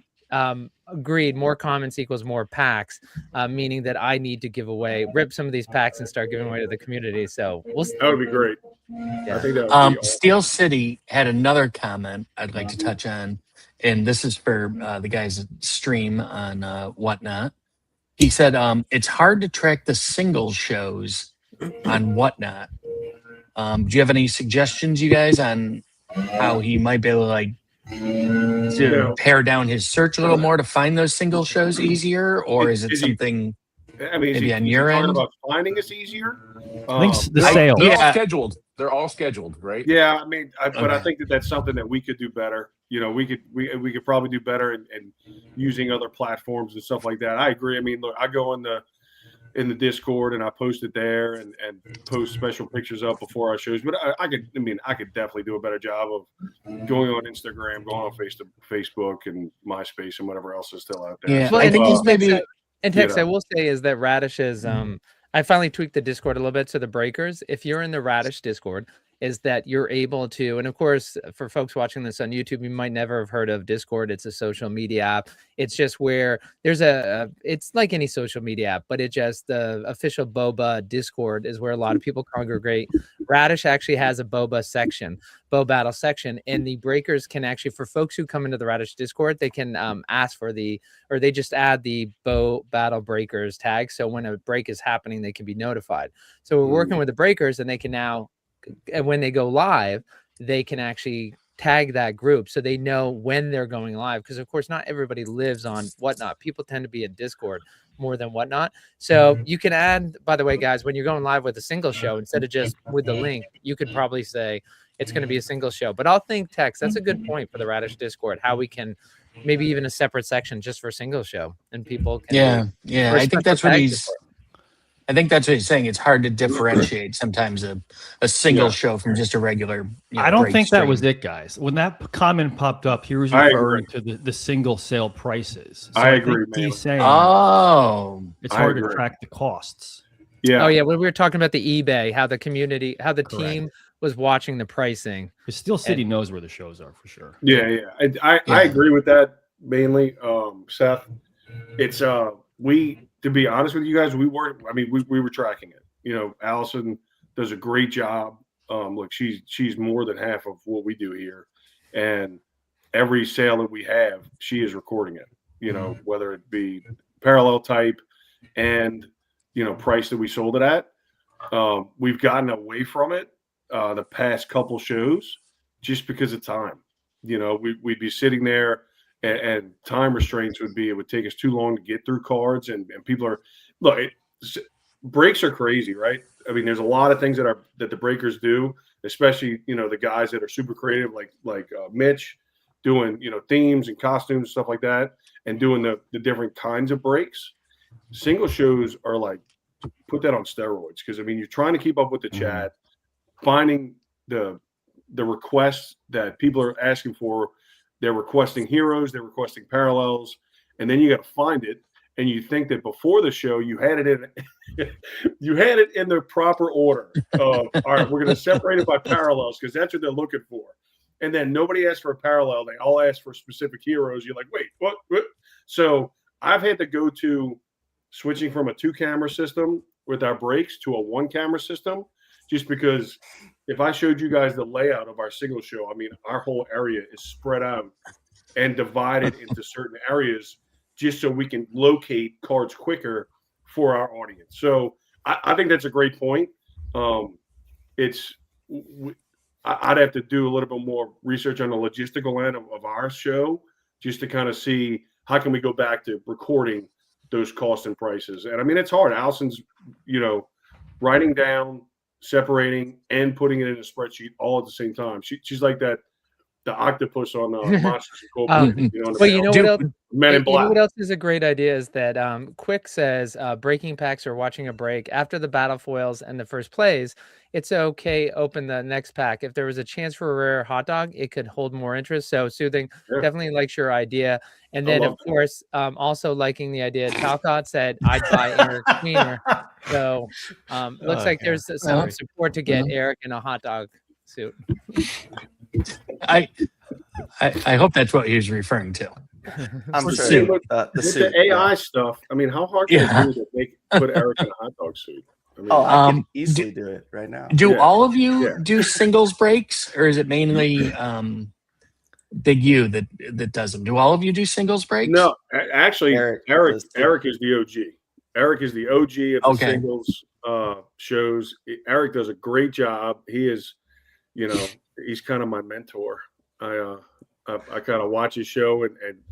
Speaker 2: agreed, more comments equals more packs, meaning that I need to rip some of these packs and start giving away to the community. So
Speaker 4: that would be great.
Speaker 2: Yeah.
Speaker 4: I think that would be awesome.
Speaker 7: Steel City had another comment I'd like to touch on, and this is for the guys' stream on Whatnot. He said, it's hard to track the single shows on Whatnot. Do you have any suggestions, you guys, on how he might be able to pare down his search a little more to find those single shows easier? Or is it something maybe on your end?
Speaker 4: About finding us easier?
Speaker 1: I think the sale.
Speaker 8: They're all scheduled. They're all scheduled, right?
Speaker 4: Yeah, I mean, but I think that's something that we could do better. We could probably do better in using other platforms and stuff like that. I agree. I mean, look, I go in the Discord and I post it there and post special pictures up before our shows. But I could definitely do a better job of going on Instagram, going on Facebook and MySpace and whatever else is still out there.
Speaker 7: Yeah,
Speaker 2: well,
Speaker 7: I think maybe.
Speaker 2: And Tex, I will say is that Radish is I finally tweaked the Discord a little bit to the breakers. If you're in the Radish Discord, is that you're able to, and of course, for folks watching this on YouTube, you might never have heard of Discord. It's a social media app. It's just where there's it's like any social media app, but it just, the official Boba Discord is where a lot of people congregate. Radish actually has a Boba section, Bo Battle section, and the breakers can actually, for folks who come into the Radish Discord, they can ask for or they just add the Bo Battle Breakers tag. So when a break is happening, they can be notified. So we're working with the breakers and they can now and when they go live, they can actually tag that group so they know when they're going live. Because of course, not everybody lives on Whatnot. People tend to be in Discord more than Whatnot. So you can add, by the way, guys, when you're going live with a single show, instead of just with the link, you could probably say it's going to be a single show. But I'll think text. That's a good point for the Radish Discord, how we can maybe even a separate section just for single show, and people can
Speaker 7: yeah. I think that's what he's saying. It's hard to differentiate sometimes a single show from just a regular.
Speaker 1: I don't
Speaker 7: break
Speaker 1: think that was
Speaker 7: stream.
Speaker 1: it, guys. When that comment popped up, he was
Speaker 4: I
Speaker 1: referring to the single sale prices. So
Speaker 4: I
Speaker 1: think
Speaker 4: agree,
Speaker 1: he's
Speaker 4: man.
Speaker 1: saying
Speaker 7: Oh,
Speaker 1: it's
Speaker 4: I
Speaker 1: hard to
Speaker 4: agree.
Speaker 1: track the costs.
Speaker 4: Yeah.
Speaker 2: Oh yeah, when we were talking about the eBay, how the community, how the
Speaker 1: Correct.
Speaker 2: team was watching the pricing.
Speaker 1: Because Steel City knows where the shows are for sure.
Speaker 4: Yeah. I agree with that mainly, Seth. It's to be honest with you guys, we were tracking it. You know, Allison does a great job. Look, she's more than half of what we do here, and every sale that we have, she is recording it. You know, whether it be parallel type and price that we sold it at. We've gotten away from it the past couple shows just because of time. We'd be sitting there and time restraints it would take us too long to get through cards, and people are breaks are crazy, right? I mean, there's a lot of things that the breakers do, especially the guys that are super creative, like Mitch, doing themes and costumes and stuff like that, and doing the different kinds of breaks. Single shows are like, put that on steroids, because I mean, you're trying to keep up with the chat, finding the requests that people are asking for. They're requesting heroes, they're requesting parallels, and then you got to find it. And you think that before the show you had it in the proper order. All right, we're going to separate it by parallels because that's what they're looking for. And then nobody asked for a parallel; they all asked for specific heroes. You're like, wait, what? So I've had to go to switching from a 2-camera system with our breaks to a 1-camera system, just because if I showed you guys the layout of our single show, I mean, our whole area is spread out and divided into certain areas, just so we can locate cards quicker for our audience. So I think that's a great point. I'd have to do a little bit more research on the logistical end of our show, just to kind of see how can we go back to recording those costs and prices. And I mean, it's hard. Allison's, writing down, separating, and putting it in a spreadsheet all at the same time. She's like the octopus on Monsters Incorporated.
Speaker 2: Well, you know what else?
Speaker 4: Men in
Speaker 2: You know
Speaker 4: Black.
Speaker 2: what else is a great idea is that Quick says breaking packs or watching a break after the battle foils and the first plays. It's okay. Open the next pack. If there was a chance for a rare hot dog, it could hold more interest. So Soothing definitely likes your idea. And then of course, also liking the idea. Talcott said I'd buy Eric Cleaner. So looks like there's some support to get Eric in a hot dog suit.
Speaker 7: I hope that's what he was referring to.
Speaker 9: I'm
Speaker 7: The
Speaker 9: sure.
Speaker 7: suit.
Speaker 9: The
Speaker 4: With
Speaker 9: suit.
Speaker 4: the AI stuff, I mean, how hard can it be to put Eric in a hot dog suit? I mean,
Speaker 9: I can easily do it right now.
Speaker 7: Do
Speaker 4: Yeah.
Speaker 7: all of you do singles breaks, or is it mainly Big U that does them? Do all of you do singles breaks?
Speaker 4: no, actually,
Speaker 9: Eric
Speaker 4: Eric
Speaker 9: does too.
Speaker 4: is the OG. Eric is the OG of the
Speaker 7: Okay.
Speaker 4: singles shows. Eric does a great job. He is, he's kind of my mentor. I kind of watch his show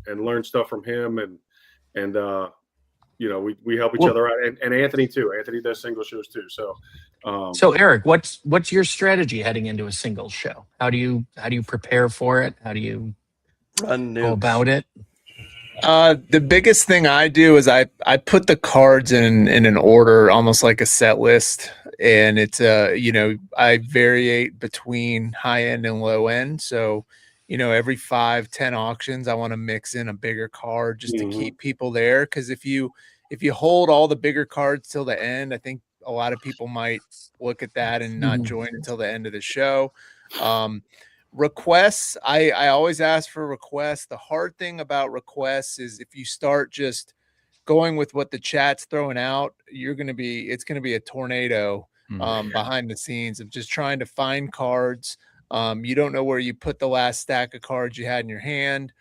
Speaker 4: and learn stuff from him, and we help each other out, and Anthony too. Anthony does single shows too. So
Speaker 7: So Eric, what's your strategy heading into a singles show? How do you prepare for it? How do you
Speaker 9: Run
Speaker 7: go
Speaker 9: nukes.
Speaker 7: about it?
Speaker 5: The biggest thing I do is I put the cards in an order, almost like a set list, and it's I variate between high end and low end. So every 5-10 auctions, I want to mix in a bigger card just to keep people there. Because if you hold all the bigger cards till the end, I think a lot of people might look at that and not join until the end of the show. Requests, I always ask for requests. The hard thing about requests is if you start just going with what the chat's throwing out, it's going to be a tornado behind the scenes of just trying to find cards. You don't know where you put the last stack of cards you had in your hand.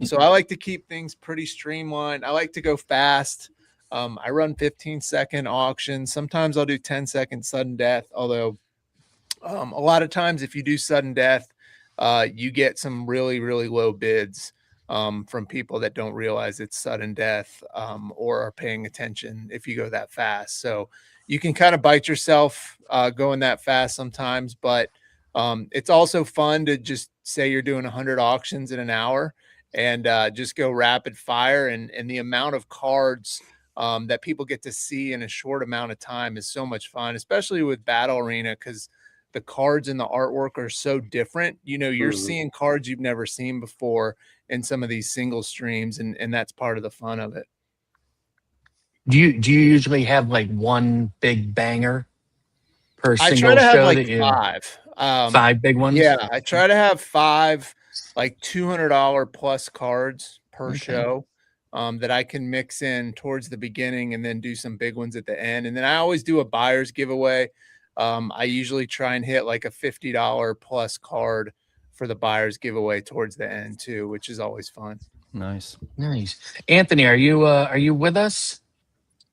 Speaker 5: So I like to keep things pretty streamlined. I like to go fast. I run 15-second auctions. Sometimes I'll do 10-second sudden death, although A lot of times, if you do sudden death, you get some really, really low bids from people that don't realize it's sudden death or are paying attention if you go that fast. So you can kind of bite yourself going that fast sometimes, but it's also fun to just say you're doing 100 auctions in an hour and just go rapid fire. And the amount of cards that people get to see in a short amount of time is so much fun, especially with Battle Arena, because the cards and the artwork are so different. You know, you're seeing cards you've never seen before in some of these single streams, and that's part of the fun of it.
Speaker 7: Do you usually have like one big banger per
Speaker 5: I
Speaker 7: single
Speaker 5: try to have
Speaker 7: show
Speaker 5: like
Speaker 7: that you
Speaker 5: 5.
Speaker 7: 5 big ones?
Speaker 5: Yeah, I try to have 5 like $200 plus cards per
Speaker 7: Okay.
Speaker 5: show that I can mix in towards the beginning and then do some big ones at the end. And then I always do a buyer's giveaway. I usually try and hit like a $50 plus card for the buyer's giveaway towards the end too, which is always fun.
Speaker 1: Nice.
Speaker 7: Nice. Anthony, are you with us?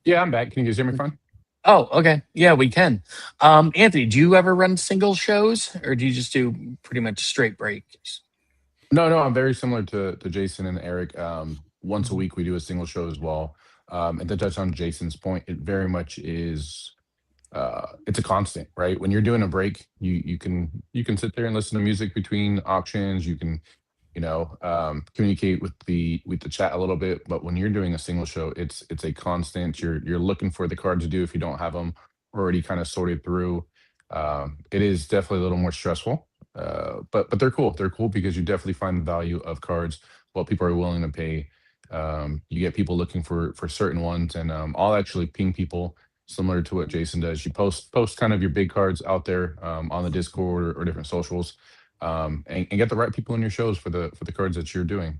Speaker 8: Yeah, I'm back. Can you guys hear me fine?
Speaker 7: Oh, okay. Yeah, we can. Anthony, do you ever run single shows or do you just do pretty much straight breaks?
Speaker 8: No, I'm very similar to Jason and Eric. Once a week we do a single show as well. And to touch on Jason's point, it very much is it's a constant, right? When you're doing a break, you can sit there and listen to music between auctions. You can, communicate with the chat a little bit. But when you're doing a single show, it's a constant. You're looking for the cards to do if you don't have them already kind of sorted through. It is definitely a little more stressful, but they're cool. They're cool because you definitely find the value of cards, what people are willing to pay. You get people looking for certain ones, and I'll actually ping people similar to what Jason does. You post kind of your big cards out there on the Discord or different socials, and get the right people in your shows for the cards that you're doing.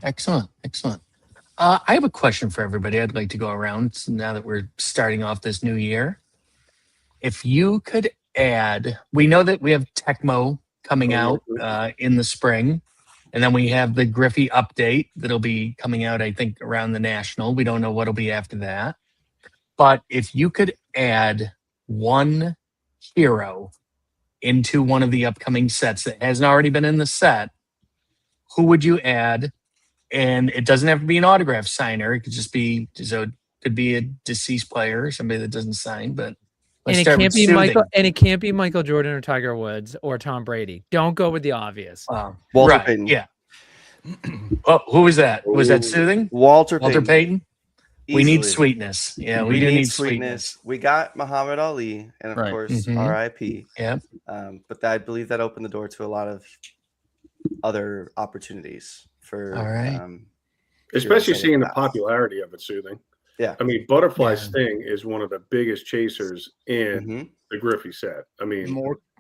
Speaker 7: Excellent. I have a question for everybody. I'd like to go around now that we're starting off this new year. If you could add, we know that we have Tecmo coming out in the spring, and then we have the Griffey update that'll be coming out, I think, around the National. We don't know what'll be after that. But if you could add one hero into one of the upcoming sets that hasn't already been in the set, who would you add? And it doesn't have to be an autograph signer. It could just be, so it could be a deceased player or somebody that doesn't sign. But
Speaker 2: And it can't be Michael. And it can't be Michael Jordan or Tiger Woods or Tom Brady. Don't go with the obvious.
Speaker 9: Walter Payton.
Speaker 7: Yeah. Oh, who was that? Was that Soothing?
Speaker 9: Walter
Speaker 7: Payton. We need
Speaker 9: Easily.
Speaker 7: sweetness. Yeah, we do need sweetness.
Speaker 9: We got Muhammad Ali, and of course, R.I.P.
Speaker 7: Yeah.
Speaker 9: But I believe that opened the door to a lot of other opportunities for.
Speaker 7: All right.
Speaker 4: Especially seeing the popularity of it, Soothing.
Speaker 9: Yeah.
Speaker 4: I mean, Butterfly Sting is one of the biggest chasers in the Griffey set. I mean,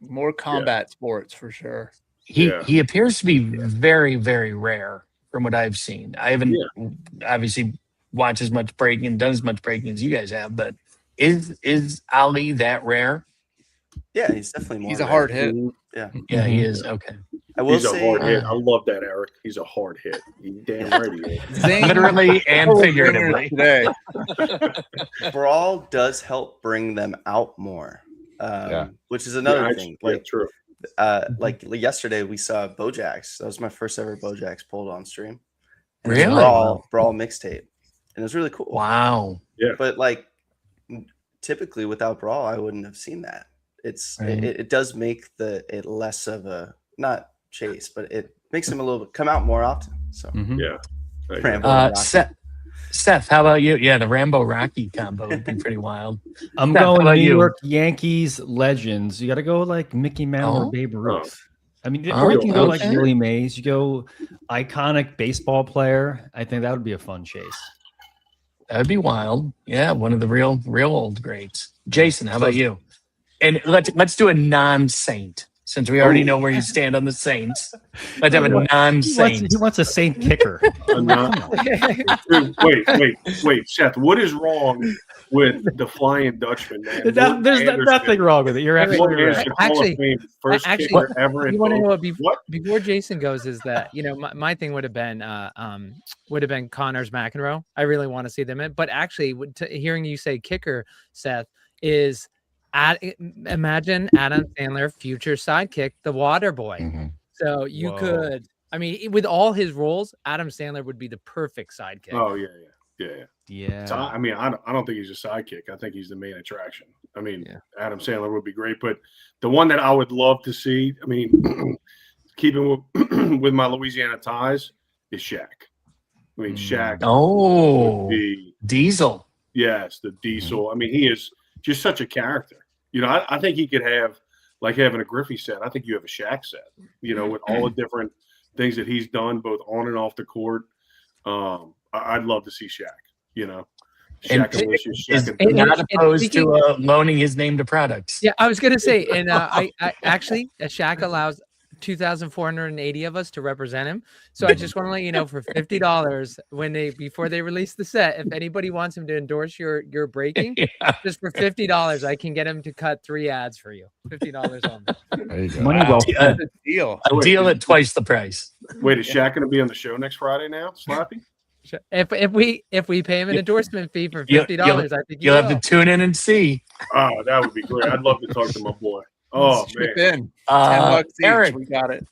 Speaker 5: more combat sports for sure.
Speaker 7: He appears to be very, very rare from what I've seen. I haven't obviously watched as much breaking and done as much breaking as you guys have, but is Ali that rare?
Speaker 9: Yeah, he's definitely more.
Speaker 5: He's a hard hit.
Speaker 9: Yeah.
Speaker 7: Yeah, he is. Okay.
Speaker 9: I will
Speaker 4: he's
Speaker 9: say,
Speaker 4: a hard hit. I love that, Eric. He's a hard hit. You damn right he is.
Speaker 7: Literally and figuratively.
Speaker 5: Today.
Speaker 9: Brawl does help bring them out more, which is another thing. Like,
Speaker 4: true.
Speaker 9: Like yesterday, we saw Bojax. That was my first ever Bojax pulled on stream. And
Speaker 7: really?
Speaker 9: Brawl mixtape, and it was really cool.
Speaker 7: Wow.
Speaker 4: Yeah.
Speaker 9: But like, typically without Brawl, I wouldn't have seen that. It's it does make it less of a not chase, but it makes him a little bit come out more often. So
Speaker 4: yeah.
Speaker 9: Rambo
Speaker 7: Seth, how about you? Yeah, the Rambo Rocky combo would be pretty wild.
Speaker 1: I'm
Speaker 7: Seth,
Speaker 1: going
Speaker 7: how about
Speaker 1: New
Speaker 7: you?
Speaker 1: York Yankees legends. You got to go like Mickey Mantle or Babe Ruth. I mean,
Speaker 7: Oh,
Speaker 1: or you can go like
Speaker 7: okay.
Speaker 1: Willie Mays. You go iconic baseball player. I think that would be a fun chase.
Speaker 7: That'd be wild. Yeah, one of the real old greats. Jason, how about you? And let's do a non-Saint. Since we already know where you stand on the Saints, let's have a non-Saint.
Speaker 1: He wants a Saint kicker.
Speaker 4: Wait, Seth. What is wrong with the Flying Dutchman, man?
Speaker 1: There's nothing wrong with it. You're absolutely right.
Speaker 2: Actually,
Speaker 4: first kicker ever.
Speaker 2: You want to know what? Before Jason goes, is that my thing would have been Connors McEnroe. I really want to see them in, but actually, hearing you say kicker, Seth, is Imagine Adam Sandler, future sidekick, the Water Boy.
Speaker 8: Mhm.
Speaker 2: So you
Speaker 1: Whoa.
Speaker 2: could, I mean, with all his roles, Adam Sandler would be the perfect sidekick.
Speaker 4: Oh yeah.
Speaker 1: Yeah.
Speaker 4: So, I mean, I don't think he's a sidekick. I think he's the main attraction. I mean,
Speaker 2: Yeah.
Speaker 4: Adam Sandler would be great, but the one that I would love to see, I mean, keeping with my Louisiana ties, is Shaq. I mean, Shaq
Speaker 7: Oh,
Speaker 4: would be,
Speaker 7: Diesel.
Speaker 4: yes, the Diesel. I mean, he is just such a character. You know, I think he could have, like having a Griffey set. I think you have a Shaq set, you know, with all the different things that he's done, both on and off the court. I'd love to see Shaq, you know.
Speaker 7: And
Speaker 4: Shaq Alicious,
Speaker 7: Is
Speaker 4: Shaq and
Speaker 7: not
Speaker 2: and
Speaker 7: opposed
Speaker 2: speaking-
Speaker 7: to loaning his name to products.
Speaker 2: Yeah, I was gonna say, and I actually, Shaq allows 2,480 of us to represent him. So I just want to let you know, for $50, before they release the set, if anybody wants him to endorse your breaking, just for $50, I can get him to cut 3 ads for you. $50 on.
Speaker 8: There you go.
Speaker 1: Money well
Speaker 7: A
Speaker 1: spent.
Speaker 5: Deal.
Speaker 7: deal at twice the price.
Speaker 4: Wait, is Shaq going to be on the show next Friday now, Slappy?
Speaker 2: If we pay him an endorsement fee for
Speaker 7: You'll-
Speaker 2: $50, I think
Speaker 7: You'll have
Speaker 2: will.
Speaker 7: to tune in and see.
Speaker 4: Oh, that would be great. I'd love to talk to my boy. Oh,
Speaker 5: Chip
Speaker 4: man.
Speaker 5: in. $10 each.
Speaker 7: Eric,
Speaker 5: We got it.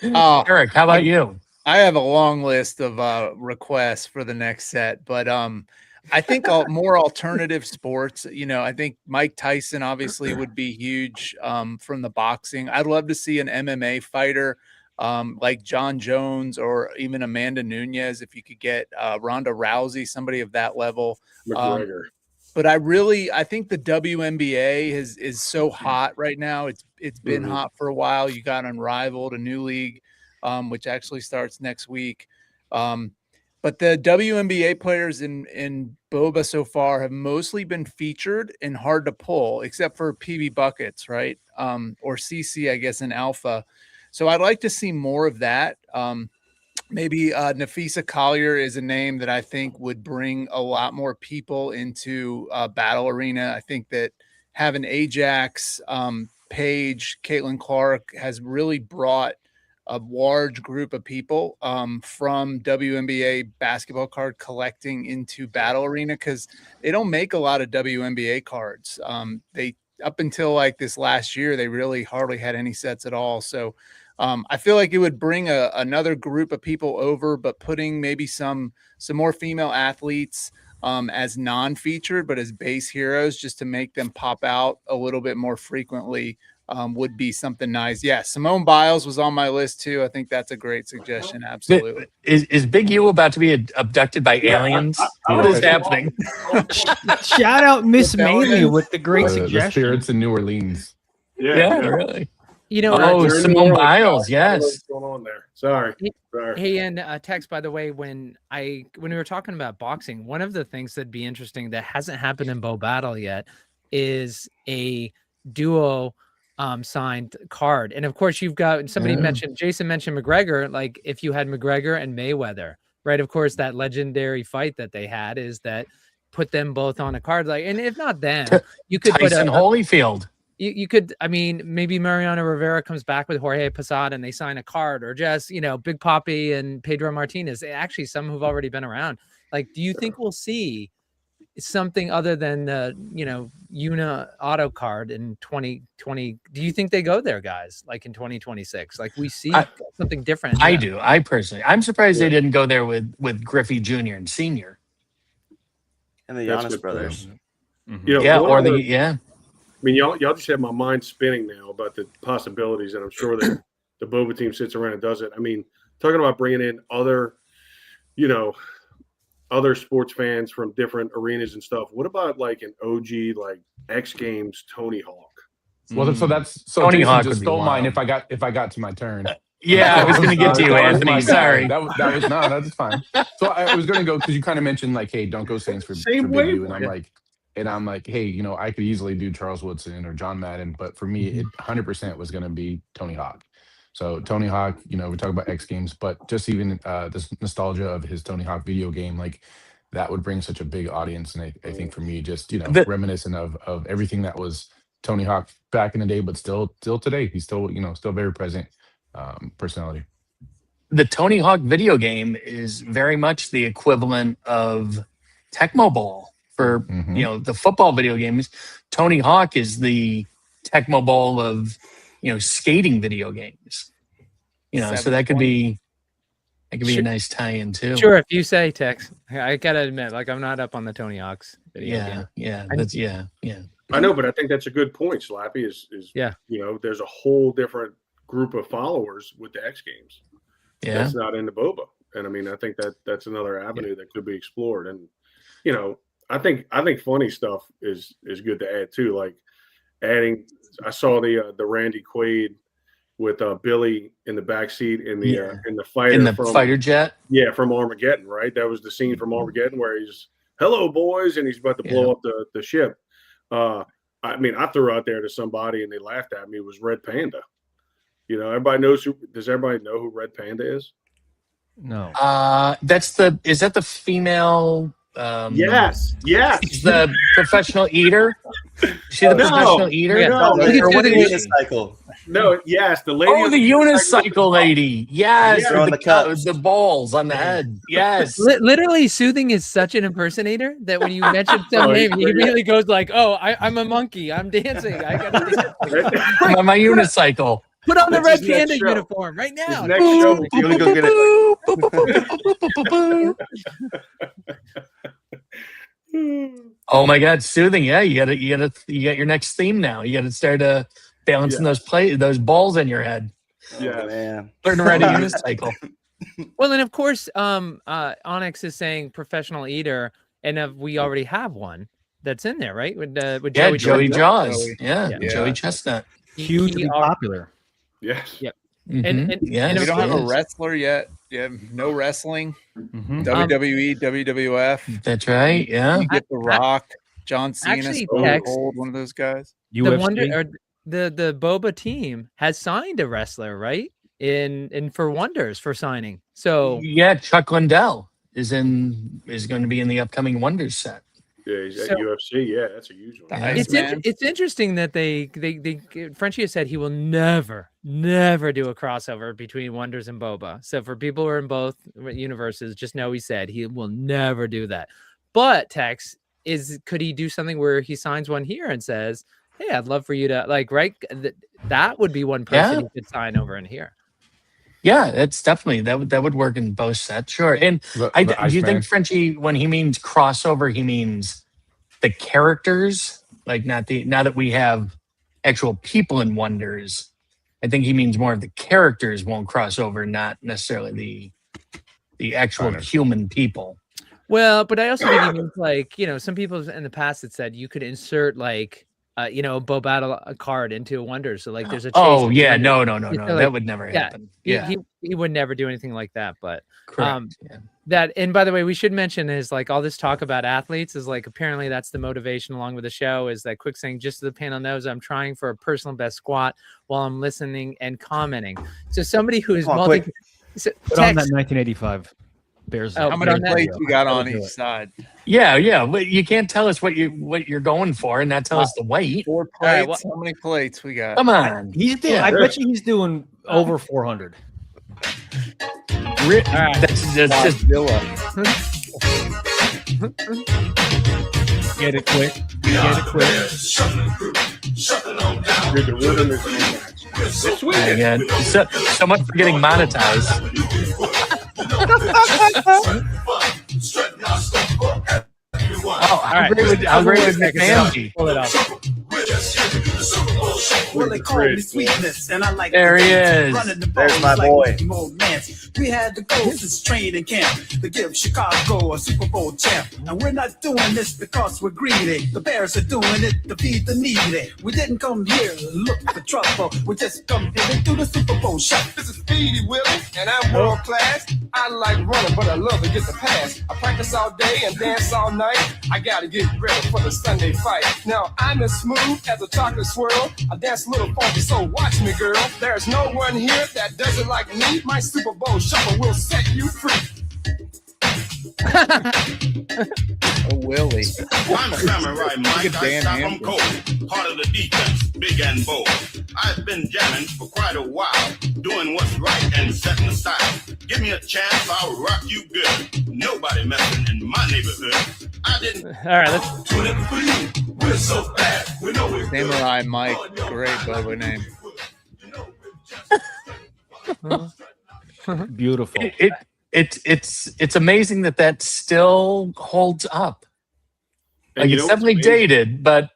Speaker 7: Eric, how about you?
Speaker 5: I have a long list of requests for the next set, but I think more alternative sports. You know, I think Mike Tyson obviously would be huge from the boxing. I'd love to see an MMA fighter like John Jones or even Amanda Nunes. If you could get Ronda Rousey, somebody of that level.
Speaker 4: McGregor.
Speaker 5: But I think the WNBA is so hot right now. It's been hot for a while. You got Unrivaled, a new league, which actually starts next week. But the WNBA players in Boba so far have mostly been featured and hard to pull, except for PB Buckets, right? Or CC, I guess, in Alpha. So I'd like to see more of that. Maybe Nafisa Collier is a name that I think would bring a lot more people into Battle Arena. I think that having Ajax, Paige, Caitlin Clark has really brought a large group of people from WNBA basketball card collecting into Battle Arena, because they don't make a lot of WNBA cards. They, up until like this last year, they really hardly had any sets at all. So I feel like it would bring another group of people over, but putting maybe some more female athletes as non-featured, but as base heroes, just to make them pop out a little bit more frequently would be something nice. Yeah, Simone Biles was on my list too. I think that's a great suggestion. Absolutely.
Speaker 7: Is Big U about to be abducted by aliens? What is happening?
Speaker 1: Shout out Miss Maley with the great
Speaker 8: The
Speaker 1: suggestion.
Speaker 8: spirits in New Orleans.
Speaker 7: Yeah, really.
Speaker 2: You know,
Speaker 7: Oh,
Speaker 4: They're in
Speaker 7: Simone
Speaker 4: New Orleans.
Speaker 7: Biles,
Speaker 4: I don't know
Speaker 7: yes.
Speaker 4: What's going on there? Sorry.
Speaker 2: hey, and Tex, by the way, when we were talking about boxing, one of the things that'd be interesting that hasn't happened in Bo Battle yet is a duo signed card. And of course, you've got Jason mentioned McGregor. Like, if you had McGregor and Mayweather, right? Of course, that legendary fight that they had is that put them both on a card. Like, and if not them, you could put
Speaker 7: Tyson Holyfield.
Speaker 2: You could, I mean, maybe Mariano Rivera comes back with Jorge Posada and they sign a card, or just, Big Papi and Pedro Martinez. Actually, some who've already been around. Like, do you think we'll see something other than the, Una auto card in 2020? Do you think they go there, guys? Like in 2026, like we see something different?
Speaker 7: I do. I personally, I'm surprised they didn't go there with Griffey Jr. and Sr.
Speaker 9: And the
Speaker 4: That's
Speaker 9: Giannis
Speaker 4: good
Speaker 9: brothers.
Speaker 7: Yeah,
Speaker 4: one
Speaker 7: or
Speaker 4: other- I mean, y'all just have my mind spinning now about the possibilities, and I'm sure that the Boba team sits around and does it. I mean, talking about bringing in other sports fans from different arenas and stuff. What about like an OG, like X Games Tony Hawk?
Speaker 8: Well, so
Speaker 7: Tony
Speaker 8: Jason
Speaker 7: Hawk
Speaker 8: just
Speaker 7: would be
Speaker 8: stole mine.
Speaker 7: wild.
Speaker 8: If I got to my turn.
Speaker 7: Yeah, I was going to get to you,
Speaker 8: That was
Speaker 7: Anthony.
Speaker 8: my guy.
Speaker 7: Sorry.
Speaker 8: That was no, that's fine. So I was going to go because you kind of mentioned like, hey, don't go Saints for
Speaker 4: Same
Speaker 8: Big
Speaker 4: way,
Speaker 8: U, and
Speaker 4: man.
Speaker 8: I'm like, hey, I could easily do Charles Woodson or John Madden, but for me, it 100% was going to be Tony Hawk. So Tony Hawk, we talk about X Games, but just even this nostalgia of his Tony Hawk video game, like that would bring such a big audience. And I think for me, just reminiscent of everything that was Tony Hawk back in the day, but still today, he's still still very present personality.
Speaker 7: The Tony Hawk video game is very much the equivalent of Tecmo Bowl for
Speaker 8: Mhm.
Speaker 7: you know the football video games. Tony Hawk is the Tecmo Bowl of skating video games. So that could be a
Speaker 2: Sure.
Speaker 7: nice tie-in too.
Speaker 2: Sure, if you say, Tex. I gotta admit, like I'm not up on the Tony Hawk's video
Speaker 7: Yeah,
Speaker 2: game.
Speaker 7: yeah,
Speaker 2: I-
Speaker 7: that's yeah.
Speaker 4: I know, but I think that's a good point, Slappy. Is
Speaker 2: Yeah.
Speaker 4: there's a whole different group of followers with the X Games.
Speaker 7: Yeah.
Speaker 4: That's not into Boba, and I mean, I think that's another avenue that could be explored. And I think funny stuff is good to add too. Like adding, I saw the Randy Quaid with Billy in the backseat in the fighter
Speaker 7: In the
Speaker 4: from,
Speaker 7: fighter jet.
Speaker 4: yeah, from Armageddon, right? That was the scene from Armageddon where he's hello boys and he's about to blow up the ship. I mean, I threw out there to somebody and they laughed at me. It was Red Panda. Everybody knows does everybody know who Red Panda is?
Speaker 1: No.
Speaker 7: Is that the female?
Speaker 4: Yes.
Speaker 7: She's the professional eater. She the
Speaker 4: No.
Speaker 7: professional eater.
Speaker 2: Yeah.
Speaker 4: No,
Speaker 2: Look at
Speaker 9: Or what
Speaker 2: Susan.
Speaker 9: is this cycle?
Speaker 4: No, yes, the lady.
Speaker 7: Oh, the unicycle lady. Yes,
Speaker 9: Yeah, on
Speaker 7: with
Speaker 9: the cups.
Speaker 7: the balls on the head. Yes.
Speaker 2: Literally, Soothing is such an impersonator that when you mention some name, he immediately goes like, "Oh, I'm a monkey. I'm dancing. I gotta dance."
Speaker 7: I'm on my unicycle.
Speaker 2: Put on the
Speaker 4: That's
Speaker 2: Red
Speaker 4: his next
Speaker 2: Panda
Speaker 4: show.
Speaker 2: uniform right
Speaker 4: His
Speaker 2: now.
Speaker 4: next show,
Speaker 9: You wanna go get
Speaker 7: Oh my God, Soothing. Yeah, you got your next theme now. You got to start balancing those balls in your head.
Speaker 4: yeah,
Speaker 9: Man.
Speaker 7: Learn to ride a unicycle.
Speaker 2: Well, and of course, Onyx is saying professional eater, and we already have one that's in there, right? With
Speaker 7: Yeah,
Speaker 2: Joey
Speaker 7: Joey
Speaker 2: Jordan.
Speaker 7: Jaws. Yeah,
Speaker 5: Yeah.
Speaker 7: Joey Chestnut.
Speaker 1: Hugely
Speaker 2: He are-
Speaker 1: popular.
Speaker 4: yes.
Speaker 2: Yep.
Speaker 7: Mhm.
Speaker 2: And
Speaker 7: Yes,
Speaker 5: We don't have
Speaker 7: he
Speaker 5: a
Speaker 7: is.
Speaker 5: wrestler yet. Yeah, no wrestling.
Speaker 1: Mhm.
Speaker 5: WWE, WWF.
Speaker 7: That's right. Yeah.
Speaker 5: You get The Rock, John Cena,
Speaker 2: Actually,
Speaker 5: Stone
Speaker 2: Tex-
Speaker 5: Cold, one of those guys.
Speaker 2: the Wonder or the Boba team has signed a wrestler, right? In for Wonders for signing. So
Speaker 7: Yeah, Chuck Liddell is going to be in the upcoming Wonders set.
Speaker 4: Yeah, he's at
Speaker 2: So-
Speaker 4: UFC. Yeah, that's a huge one.
Speaker 7: Yeah.
Speaker 2: it's interesting that they Frenchie has said he will never do a crossover between Wonders and Boba. So for people who are in both universes, just know he said he will never do that. But Tex could he do something where he signs one here and says, "Hey, I'd love for you to that would be one person
Speaker 7: Yeah.
Speaker 2: you could sign over in here."
Speaker 7: Yeah, that's definitely that would work in both sets. Sure. And do you
Speaker 8: Iceman.
Speaker 7: think Frenchie, when he means crossover, he means the characters, like now that we have actual people in Wonders, I think he means more of the characters won't cross over, not necessarily the actual
Speaker 8: Got it.
Speaker 7: human people.
Speaker 2: Well, but I also think he means some people in the past had said you could insert Bo Battle a card into a Wonder. So there's a chase.
Speaker 7: Oh
Speaker 2: with
Speaker 7: yeah,
Speaker 2: Wonder.
Speaker 7: no,
Speaker 2: You know,
Speaker 7: that would never
Speaker 2: yeah,
Speaker 7: happen.
Speaker 2: He,
Speaker 7: Yeah,
Speaker 2: he would never do anything like that. But
Speaker 7: correct. Yeah.
Speaker 2: that, and by the way, we should mention is all this talk about athletes is apparently that's the motivation along with the show is that quick saying, just so the panel knows, I'm trying for a personal best squat while I'm listening and commenting. So somebody who is
Speaker 9: Come on, quick.
Speaker 1: Put on that 1985 Bears.
Speaker 2: Oh,
Speaker 5: How
Speaker 2: but
Speaker 5: many
Speaker 2: on that-
Speaker 5: plates you got
Speaker 1: That'll
Speaker 5: on
Speaker 1: do
Speaker 5: each
Speaker 1: it.
Speaker 5: side?
Speaker 7: Yeah, but you can't tell us what you're going for and not tell us the weight.
Speaker 5: 4
Speaker 2: All right,
Speaker 5: plates. How many plates we got?
Speaker 7: Come on.
Speaker 1: He's doing.
Speaker 7: Yeah.
Speaker 1: I bet you he's doing over 400.
Speaker 2: right.
Speaker 7: That's just
Speaker 5: Godzilla.
Speaker 1: Get it quick. Get it quick.
Speaker 4: Dude, the rhythm is unmatched. It's sweet.
Speaker 7: yeah, so much for getting monetized. Oh, how great would Angie?
Speaker 2: Pull it up.
Speaker 10: Well, they call me sweetness, and I like
Speaker 7: There he is.
Speaker 10: running the
Speaker 9: There's
Speaker 10: ball
Speaker 9: my
Speaker 10: like
Speaker 9: boy.
Speaker 10: Mo Nancy. We had to go since training camp to give Chicago a Super Bowl champ. And we're not doing this because we're greedy. The Bears are doing it to feed the needy. We didn't come here to look for trouble. We just come here to do the Super Bowl shot.
Speaker 3: This is Speedy Willie, and I'm world class. I like running, but I love to get the pass. I practice all day and dance all night. I gotta get ready for the Sunday fight. Now I'm as smooth as a chocolate swirl. I dance a little funky, so watch me, girl. There's no one here that does it like me. My Super Bowl shuffle will set you free.
Speaker 5: Oh, Willie.
Speaker 11: I'm Samurai Mike,
Speaker 5: Look at
Speaker 11: I
Speaker 5: Dan
Speaker 11: stop 'em
Speaker 5: Hampton.
Speaker 11: cold. Part of the defense, big and bold. I've been jamming for quite a while, doing what's right and setting the style. Give me a chance, I'll rock you good. nobody messing in my neighborhood. I didn't.
Speaker 2: All right, let's.
Speaker 11: We're so bad. We know we're good.
Speaker 5: Samurai Mike, great Boba name.
Speaker 1: Beautiful.
Speaker 7: It's amazing that still holds up.
Speaker 4: And
Speaker 7: Like
Speaker 4: you
Speaker 7: it's
Speaker 4: know what's
Speaker 7: definitely
Speaker 4: amazing?
Speaker 7: dated, but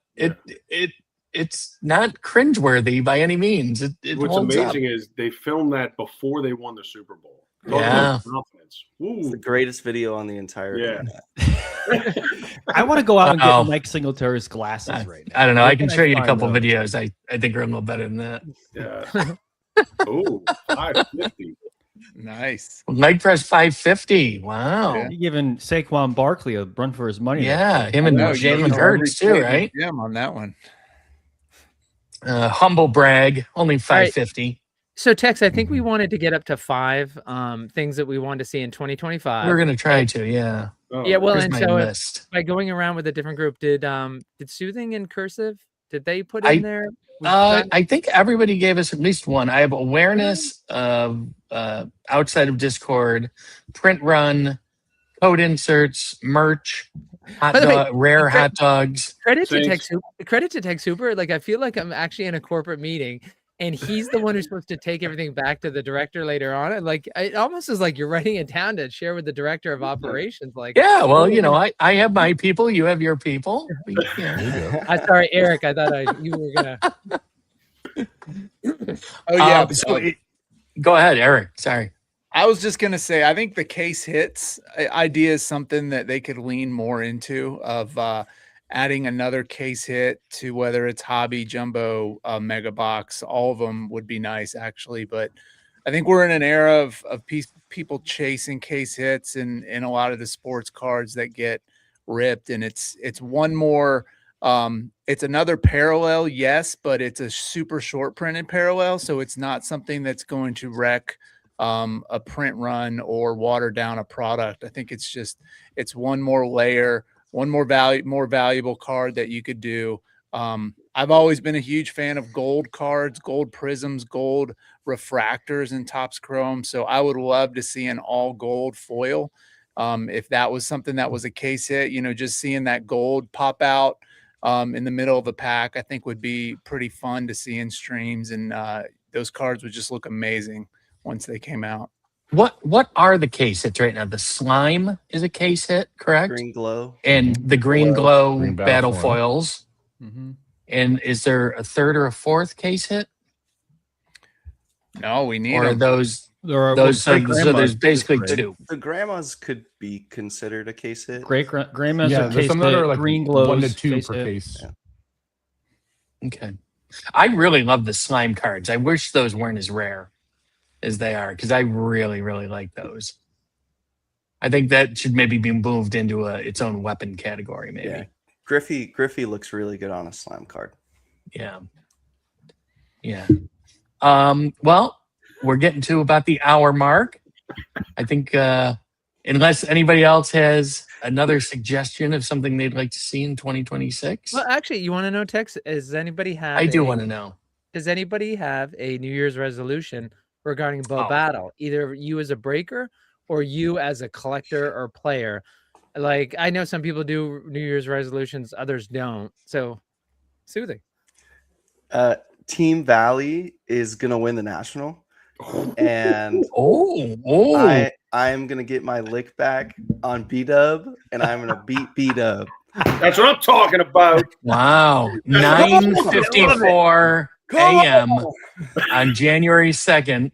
Speaker 7: it's not cringeworthy by any means. It
Speaker 4: What's
Speaker 7: holds
Speaker 4: amazing
Speaker 7: up.
Speaker 4: is they filmed that before they won the Super Bowl. Talk
Speaker 7: Yeah.
Speaker 4: about confidence.
Speaker 9: It's
Speaker 4: Ooh.
Speaker 9: the greatest video on the entire
Speaker 4: Yeah.
Speaker 9: internet.
Speaker 1: I want to go out and
Speaker 7: Uh-oh.
Speaker 1: get Mike Singletary's glasses right now.
Speaker 7: I don't know.
Speaker 1: Where
Speaker 7: I can
Speaker 1: can I
Speaker 7: show you a
Speaker 1: find
Speaker 7: couple
Speaker 1: those?
Speaker 7: videos. I think are a little better than that.
Speaker 4: Yeah. Oh, 550.
Speaker 5: Nice.
Speaker 7: Night press 550. Wow.
Speaker 5: Yeah.
Speaker 1: You're giving Saquon Barkley a run for his money.
Speaker 7: Yeah, him and
Speaker 5: No, you
Speaker 7: Jalen
Speaker 5: know
Speaker 7: Hurts
Speaker 5: every
Speaker 7: too,
Speaker 5: plate in
Speaker 7: right?
Speaker 5: the gym on that one.
Speaker 7: Humble brag, only 550.
Speaker 2: So, Tex, I think we wanted to get up to 5 things that we wanted to see in 2025.
Speaker 7: We're gonna try to, yeah.
Speaker 4: Oh,
Speaker 2: Yeah, well,
Speaker 7: Here's
Speaker 2: and
Speaker 7: my
Speaker 2: so
Speaker 7: list.
Speaker 2: by going around with a different group, did Soothing and Cursive, did they put in there?
Speaker 7: I think everybody gave us at least one. I have awareness of outside of Discord, print run, code inserts, merch,
Speaker 2: By the way,
Speaker 7: rare
Speaker 2: cre-
Speaker 7: hot dogs.
Speaker 2: Credit to
Speaker 4: Thanks.
Speaker 2: Tech Super. Like, I feel like I'm actually in a corporate meeting and he's the one who's supposed to take everything back to the director later on. And like, it almost is like you're writing it down to share with the director of operations. Like,
Speaker 7: Yeah, well, you know, I have my people, you have your people. Yeah.
Speaker 2: I'm sorry, Eric. I thought you were gonna.
Speaker 5: Oh yeah.
Speaker 7: Go ahead, Eric. Sorry.
Speaker 5: I was just gonna say, I think the case hits idea is something that they could lean more into of adding another case hit to whether it's hobby, jumbo, mega box. All of them would be nice actually, but I think we're in an era of people chasing case hits and a lot of the sports cards that get ripped, and it's one more. It's another parallel, yes, but it's a super short printed parallel, so it's not something that's going to wreck a print run or water down a product. I think it's one more layer, one more valuable card that you could do. I've always been a huge fan of gold cards, gold prisms, gold refractors in Topps Chrome. So I would love to see an all gold foil. If that was something that was a case hit, just seeing that gold pop out in the middle of the pack, I think would be pretty fun to see in streams. And those cards would just look amazing once they came out.
Speaker 7: What are the case hits right now? The slime is a case hit, correct?
Speaker 9: Green glow.
Speaker 7: And the green glow
Speaker 8: Green
Speaker 7: battle
Speaker 8: battle foil.
Speaker 7: foils.
Speaker 1: Mhm.
Speaker 7: And is there a third or a fourth case hit?
Speaker 5: No, we need
Speaker 7: Or are
Speaker 5: them.
Speaker 7: those
Speaker 1: There are
Speaker 7: those so,
Speaker 1: great
Speaker 7: so there's
Speaker 1: grandmas.
Speaker 7: basically
Speaker 1: Great.
Speaker 7: two.
Speaker 9: The grandmas could be considered a case hit.
Speaker 1: Grandma's
Speaker 8: Yeah,
Speaker 1: a
Speaker 8: there's
Speaker 1: case
Speaker 8: some that
Speaker 1: hit,
Speaker 8: are like
Speaker 1: green glows,
Speaker 8: 1 to 2
Speaker 1: case
Speaker 8: per
Speaker 1: hit.
Speaker 8: case.
Speaker 7: Okay. I really love the slime cards. I wish those weren't as rare as they are because I really, really like those. I think that should maybe be moved into its own weapon category, maybe.
Speaker 9: Yeah. Griffey looks really good on a slime card.
Speaker 7: Yeah. Yeah. Well, we're getting to about the hour mark. I think unless anybody else has another suggestion of something they'd like to see in 2026.
Speaker 2: Well, actually, you want to know, Tex? Does anybody have?
Speaker 7: I do want to know.
Speaker 2: Does anybody have a New Year's resolution regarding Bo
Speaker 7: Oh.
Speaker 2: Battle? Either you as a breaker or you as a collector or player. Like, I know some people do New Year's resolutions, others don't. So, Soothing.
Speaker 9: Team Valley is gonna win the national, and I'm gonna get my lick back on B-Dub, and I'm gonna beat B-Dub.
Speaker 4: That's what I'm talking about.
Speaker 7: Wow. 9:54 a.m. on January 2nd.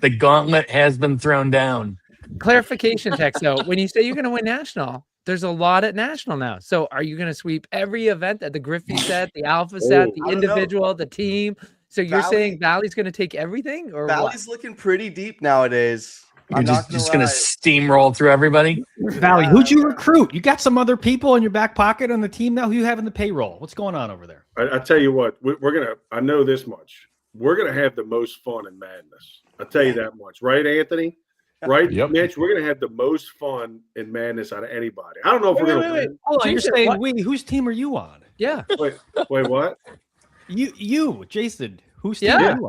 Speaker 7: The gauntlet has been thrown down.
Speaker 2: Clarification, Tex. So, when you say you're going to win national, there's a lot at national now. So, are you going to sweep every event at the Griffey set, the Alpha set, the
Speaker 9: I don't know.
Speaker 2: individual, the team? So, you're
Speaker 9: Valley-
Speaker 2: saying Valley's going to take everything, or
Speaker 9: Valley's looking pretty deep nowadays.
Speaker 7: You're
Speaker 9: I'm
Speaker 7: just,
Speaker 9: not
Speaker 7: just
Speaker 9: gonna
Speaker 7: going to steamroll through everybody.
Speaker 1: Valley, who'd you recruit? You got some other people in your back pocket on the team now. Who you have in the payroll? What's going on over there?
Speaker 4: I tell you what, we're gonna. I know this much. We're gonna have the most fun in Madness. I tell you that much, right, Anthony? Right,
Speaker 8: Yep.
Speaker 4: Mitch. We're gonna have the most fun in Madness out of anybody. I don't know if we're gonna win.
Speaker 1: Hold on, you're
Speaker 2: Jason,
Speaker 1: saying
Speaker 2: what-
Speaker 1: we? Whose team are you on?
Speaker 2: Yeah.
Speaker 4: Wait, what?
Speaker 1: You, Jason. Whose team
Speaker 2: Yeah.
Speaker 1: are you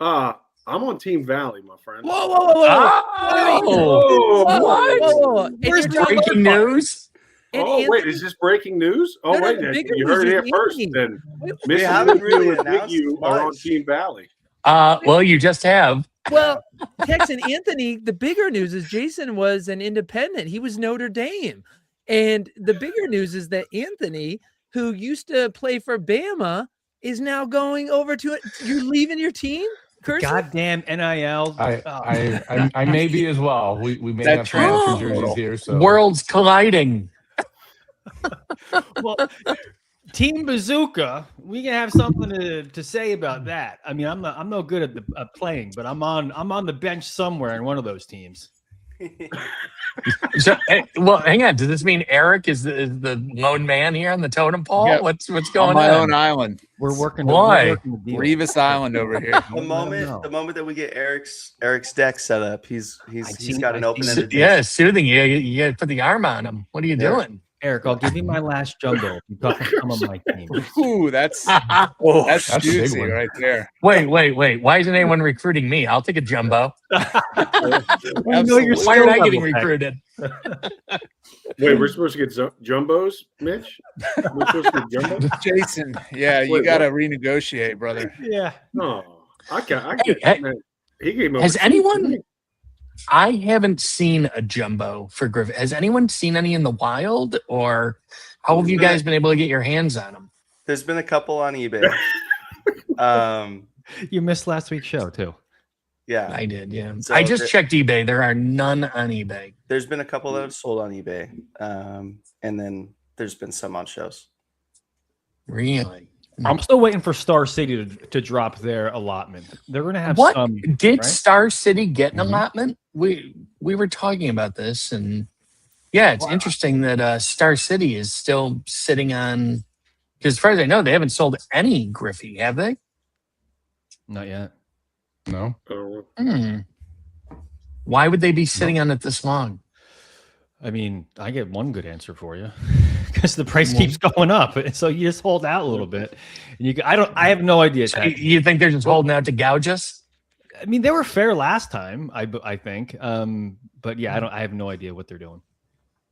Speaker 1: on?
Speaker 4: I'm on Team Valley, my friend.
Speaker 2: Whoa, whoa, whoa, whoa!
Speaker 7: Oh,
Speaker 2: Whoa,
Speaker 7: what?
Speaker 2: whoa, whoa. And
Speaker 7: Where's
Speaker 2: you're talking
Speaker 7: breaking
Speaker 2: about-
Speaker 7: news?
Speaker 2: and
Speaker 4: Oh, wait,
Speaker 2: Anthony-
Speaker 4: is this breaking news? Oh,
Speaker 2: No, no,
Speaker 4: wait,
Speaker 2: the bigger
Speaker 4: you
Speaker 2: news
Speaker 4: heard it
Speaker 2: is
Speaker 4: here first.
Speaker 2: Anthony.
Speaker 4: Then
Speaker 2: Wait,
Speaker 9: We
Speaker 4: Mr.
Speaker 9: haven't
Speaker 4: Luke
Speaker 9: really
Speaker 4: and Big
Speaker 9: announced
Speaker 4: U are on
Speaker 9: much.
Speaker 4: Team Valley.
Speaker 7: Well, you just have.
Speaker 2: Well, Tex and Anthony, the bigger news is Jason was an independent. He was Notre Dame. And the bigger news is that Anthony, who used to play for Bama, is now going over to it. You're leaving your team? Cursive?
Speaker 1: Goddamn NIL.
Speaker 8: I may be as well. We may
Speaker 5: That
Speaker 8: have some matching
Speaker 7: transfer.
Speaker 8: jerseys here. So
Speaker 7: Worlds colliding.
Speaker 1: Well, Team Bazooka, we can have something to say about that. I mean, I'm no good at playing, but I'm on the bench somewhere in one of those teams.
Speaker 7: So, well, hang on. Does this mean Eric is the lone man here on the totem pole?
Speaker 5: Yep.
Speaker 7: What's
Speaker 5: On
Speaker 7: going
Speaker 5: my
Speaker 7: on?
Speaker 5: own island,
Speaker 1: We're working.
Speaker 7: Why?
Speaker 1: We're working the deal.
Speaker 5: Revis Island over here.
Speaker 9: The moment that we get Eric's deck set up, he's
Speaker 1: seen-
Speaker 9: got an
Speaker 1: I've
Speaker 9: open
Speaker 1: seen-
Speaker 9: ended.
Speaker 7: Yeah, soothing. You got to put the arm on him. What are you
Speaker 9: Yeah.
Speaker 7: doing?
Speaker 1: Eric, I'll give you my last jumbo. You talk to some of my team.
Speaker 5: Ooh, that's
Speaker 8: that's a big
Speaker 5: juicy
Speaker 8: one.
Speaker 5: right there.
Speaker 7: wait. Why isn't anyone recruiting me? I'll take a jumbo.
Speaker 1: We know your
Speaker 7: Why aren't I
Speaker 1: skill
Speaker 7: getting
Speaker 1: level, Tex.
Speaker 7: recruited?
Speaker 4: Wait, we're supposed to get jumbos, Mitch? We're supposed to get jumbos?
Speaker 5: Jason, yeah, you
Speaker 4: Wait,
Speaker 5: got to renegotiate, brother.
Speaker 1: Yeah.
Speaker 4: No, I
Speaker 7: Hey,
Speaker 4: can't. Man, he gave me.
Speaker 7: Has anyone? I haven't seen a jumbo for Griffin. Has anyone seen any in the wild, or how have you guys been able to get your hands on them?
Speaker 9: There's been a couple on eBay.
Speaker 1: You missed last week's show too.
Speaker 9: Yeah,
Speaker 7: I did, yeah.
Speaker 9: So
Speaker 7: I just
Speaker 9: the-
Speaker 7: checked eBay. There are none on eBay.
Speaker 9: there's been a couple that have sold on eBay, and then there's been some on shows.
Speaker 7: Really?
Speaker 1: I'm still waiting for Star City to drop their allotment. They're going to have
Speaker 7: What
Speaker 1: some.
Speaker 7: did
Speaker 1: right?
Speaker 7: Star City get an
Speaker 1: Mhm.
Speaker 7: allotment? We were talking about this, and yeah, it's interesting that Star City is still sitting on. Because as far as I know, they haven't sold any Griffey, have they?
Speaker 1: Not yet.
Speaker 8: No.
Speaker 7: Why would they be sitting on it this long?
Speaker 1: I mean, I get one good answer for you because the price keeps going up. So you just hold out a little bit, and I have no idea.
Speaker 7: So you think they're just holding out to gouge us?
Speaker 1: I mean, they were fair last time. I think. But yeah, I have no idea what they're doing.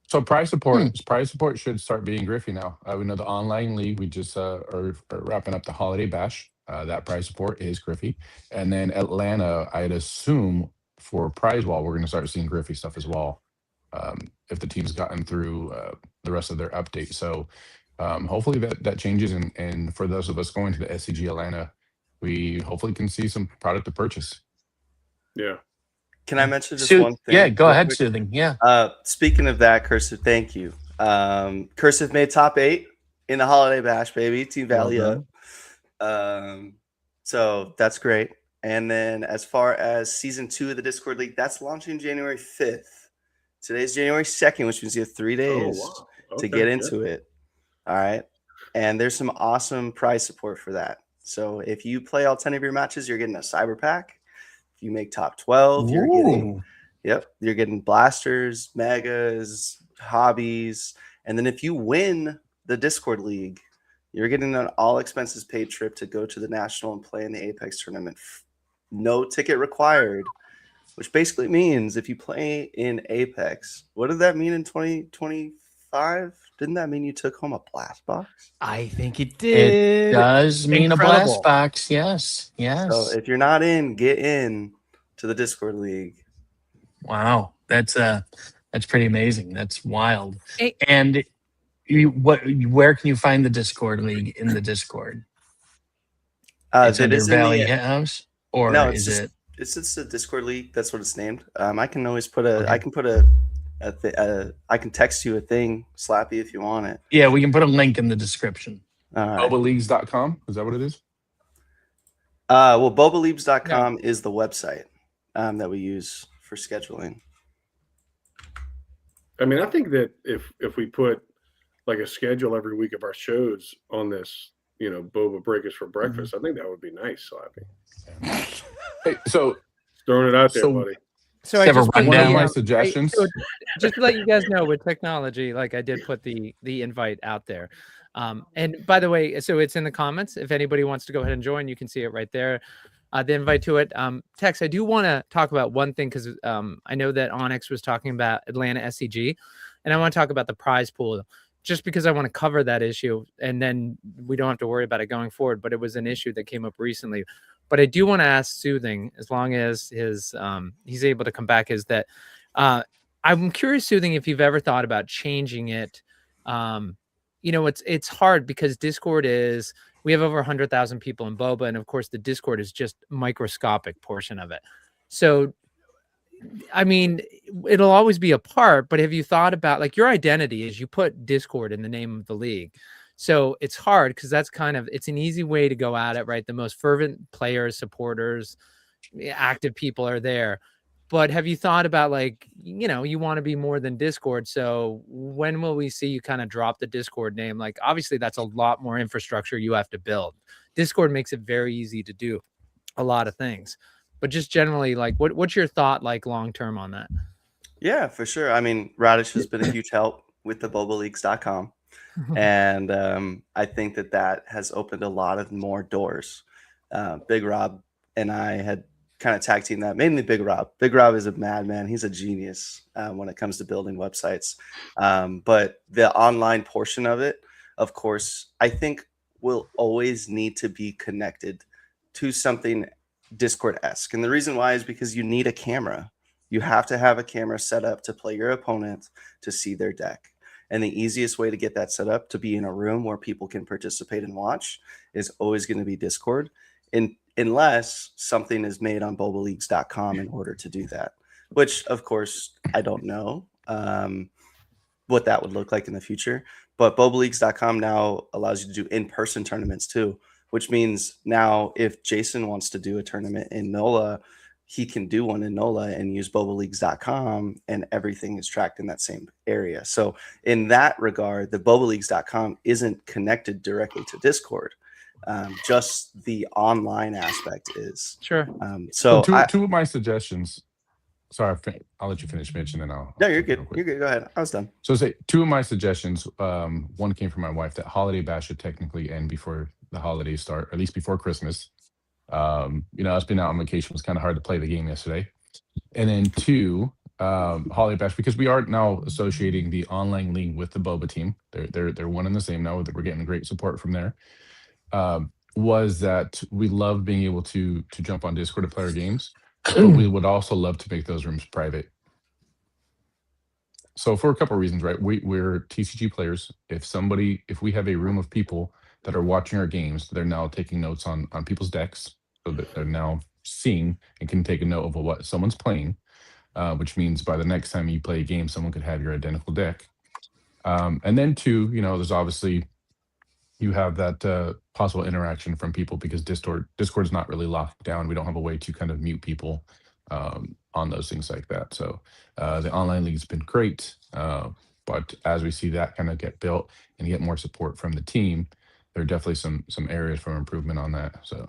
Speaker 8: So prize support should start being Griffey now. We know the online league. We just are wrapping up the holiday bash. That prize support is Griffey, and then Atlanta. I'd assume for prize wall, we're going to start seeing Griffey stuff as well. If the team's gotten through the rest of their update, so hopefully that changes. And for those of us going to the SCG Atlanta, we hopefully can see some product to purchase.
Speaker 4: Yeah.
Speaker 9: Can I mention just
Speaker 7: Sooth-
Speaker 9: one thing?
Speaker 7: Yeah, go
Speaker 9: real
Speaker 7: ahead,
Speaker 9: quick?
Speaker 7: Soothing. Yeah.
Speaker 9: Speaking of that, Cursive, thank you. Cursive made top 8 in the holiday bash, baby. Team Valley up. So that's great. And then as far as season 2 of the Discord League, that's launching January 5th. Today's January 2nd, which means you have 3 days
Speaker 4: wow.
Speaker 9: to
Speaker 4: Okay,
Speaker 9: get
Speaker 4: good.
Speaker 9: into it. All right. And there's some awesome prize support for that. So if you play all 10 of your matches, you're getting a cyber pack. If you make top 12, you're getting you're getting blasters, megas, hobbies. And then if you win the Discord League, you're getting an all expenses paid trip to go to the national and play in the Apex tournament. No ticket required, which basically means if you play in Apex, what did that mean in 2025? Didn't that mean you took home a blast box?
Speaker 1: I think it did.
Speaker 7: It does mean
Speaker 1: Incredible.
Speaker 7: a blast box. Yes. Yes.
Speaker 9: So if you're not in, get in to the Discord League.
Speaker 7: Wow, that's pretty amazing. That's wild.
Speaker 2: Hey.
Speaker 7: And where can you find the Discord League in the Discord? It's
Speaker 9: It
Speaker 7: under
Speaker 9: is in
Speaker 7: Valley
Speaker 9: the,
Speaker 7: House, or
Speaker 9: no,
Speaker 7: is it?
Speaker 9: It's just a Discord League. That's what it's named. I can always put a.
Speaker 7: Okay.
Speaker 9: I can put I can text you a thing, Slappy, if you want it.
Speaker 7: Yeah, we can put a link in the description.
Speaker 9: All right.
Speaker 8: BobaLeagues.com. Is that what it is?
Speaker 9: Well, BobaLeagues.com is the website that we use for scheduling.
Speaker 4: I mean, I think that if we put like a schedule every week of our shows on this, Boba Breakers for breakfast, I think that would be nice, Slappy.
Speaker 8: Hey, so
Speaker 4: Throwing it out there,
Speaker 8: So-
Speaker 4: buddy.
Speaker 2: So I
Speaker 7: Have a
Speaker 2: just put
Speaker 8: one of
Speaker 7: rundown.
Speaker 8: my
Speaker 2: the,
Speaker 8: suggestions.
Speaker 2: so just to let you guys know, with technology, like I did put the invite out there. And by the way, so it's in the comments. If anybody wants to go ahead and join, you can see it right there. the invite to it. Tex, I do want to talk about one thing because I know that Onyx was talking about Atlanta SCG, and I want to talk about the prize pool just because I want to cover that issue, and then we don't have to worry about it going forward. But it was an issue that came up recently. But I do want to ask Soothing, as long as he's able to come back, is that I'm curious, Soothing, if you've ever thought about changing it. It's hard because Discord we have over 100,000 people in Boba, and of course the Discord is just a microscopic portion of it. So, I mean, it'll always be a part, but have you thought about, like, your identity is you put Discord in the name of the league. So it's hard because it's an easy way to go at it, right? The most fervent players, supporters, active people are there. But have you thought about, like, you want to be more than Discord. So when will we see you kind of drop the Discord name? Like, obviously that's a lot more infrastructure you have to build. Discord makes it very easy to do a lot of things, but just generally, like, what's your thought, like, long-term on that?
Speaker 9: Yeah, for sure. I mean, Radish has been a huge help with the BobaLeagues.com. And I think that has opened a lot of more doors. Big Rob and I had kind of tag team that, mainly Big Rob. Big Rob is a madman. He's a genius when it comes to building websites. But the online portion of it, of course, I think will always need to be connected to something Discord-esque. And the reason why is because you need a camera. You have to have a camera set up to play your opponent, to see their deck. And the easiest way to get that set up, to be in a room where people can participate and watch, is always going to be Discord. Unless something is made on BobaLeagues.com in order to do that, which, of course, I don't know what that would look like in the future. But BobaLeagues.com now allows you to do in-person tournaments too, which means now if Jason wants to do a tournament in NOLA, he can do one in NOLA and use BobaLeagues.com, and everything is tracked in that same area. So in that regard, the BobaLeagues.com isn't connected directly to Discord. Just the online aspect is.
Speaker 2: Sure.
Speaker 8: So two of my suggestions. Sorry, I'll let you finish, Mitch, and then I'll.
Speaker 9: No, you're good. You're good. Go ahead. I was done.
Speaker 8: So say two of my suggestions. One came from my wife, that Holiday Bash should technically end before the holidays start, or at least before Christmas. Us being out on vacation was kind of hard to play the game yesterday. And then two, Holiday Bash, because we are now associating the online league with the Boba team. They're one and the same now. That we're getting great support from there. Was that we love being able to jump on Discord to play our games, but we would also love to make those rooms private. So for a couple of reasons, right? We're TCG players. If we have a room of people that are watching our games, they're now taking notes on people's decks, so that they're now seeing and can take a note of what someone's playing, which means by the next time you play a game, someone could have your identical deck. And then two, there's obviously, you have that possible interaction from people, because Discord is not really locked down. We don't have a way to kind of mute people on those things like that. So the online league has been great, but as we see that kind of get built and get more support from the team, there are definitely some areas for improvement on that. So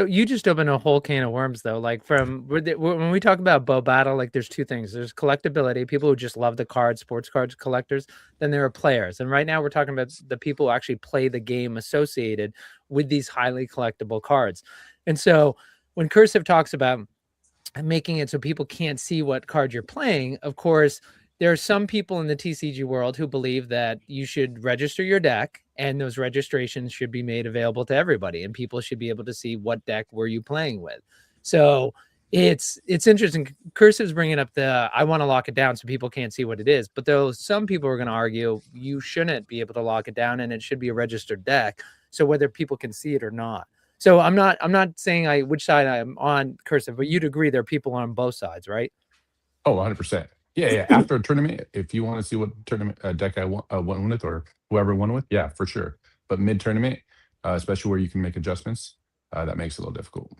Speaker 2: you just opened a whole can of worms, though. Like, when we talk about Bo Battle, like, there's two things. There's collectability, people who just love the cards, sports cards collectors. Then there are players. And right now we're talking about the people who actually play the game associated with these highly collectible cards. And so when Cursive talks about making it so people can't see what card you're playing, of course, there are some people in the TCG world who believe that you should register your deck, and those registrations should be made available to everybody, and people should be able to see what deck were you playing with. So it's interesting. Cursive's bringing up I want to lock it down so people can't see what it is, but though some people are going to argue you shouldn't be able to lock it down, and it should be a registered deck, so whether people can see it or not. So I'm not saying which side I'm on, Cursive, but you'd agree there are people on both sides, right?
Speaker 8: Oh, 100%. Yeah. After a tournament, if you want to see what tournament deck I won with, or whoever won with, yeah, for sure. But mid-tournament, especially where you can make adjustments, that makes it a little difficult.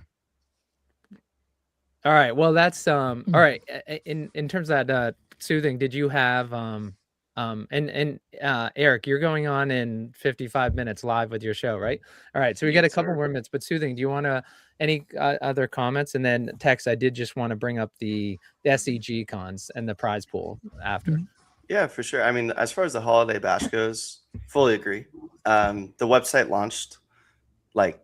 Speaker 2: All right. Well, that's all right. In terms of that, Soothing, did you have Eric, you're going on in 55 minutes live with your show, right? All right. So we got a couple more minutes, but Soothing, do you want to any other comments? And then Tex, I did just want to bring up the SCG cons and the prize pool after.
Speaker 9: Yeah, for sure. I mean, as far as the Holiday Bash goes, fully agree. The website launched like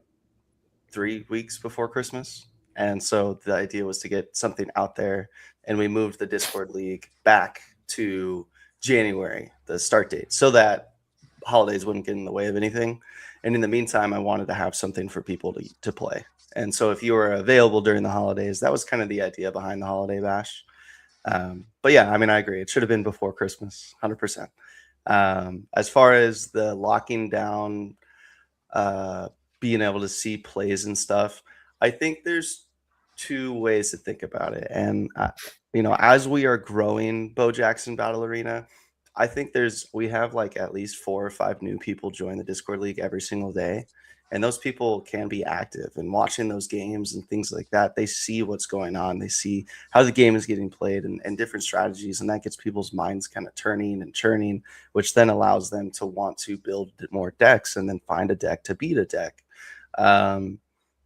Speaker 9: 3 weeks before Christmas. And so the idea was to get something out there, and we moved the Discord League back to January, the start date, so that holidays wouldn't get in the way of anything. And in the meantime, I wanted to have something for people to play. And so if you were available during the holidays, that was kind of the idea behind the Holiday Bash. But yeah, I mean, I agree. It should have been before Christmas, 100%. As far as the locking down, being able to see plays and stuff, I think there's 2 ways to think about it. And, as we are growing Bo Jackson Battle Arena, I think we have like at least 4 or 5 new people join the Discord League every single day. And those people can be active and watching those games and things like that. They see what's going on. They see how the game is getting played and different strategies. And that gets people's minds kind of turning and churning, which then allows them to want to build more decks and then find a deck to beat a deck.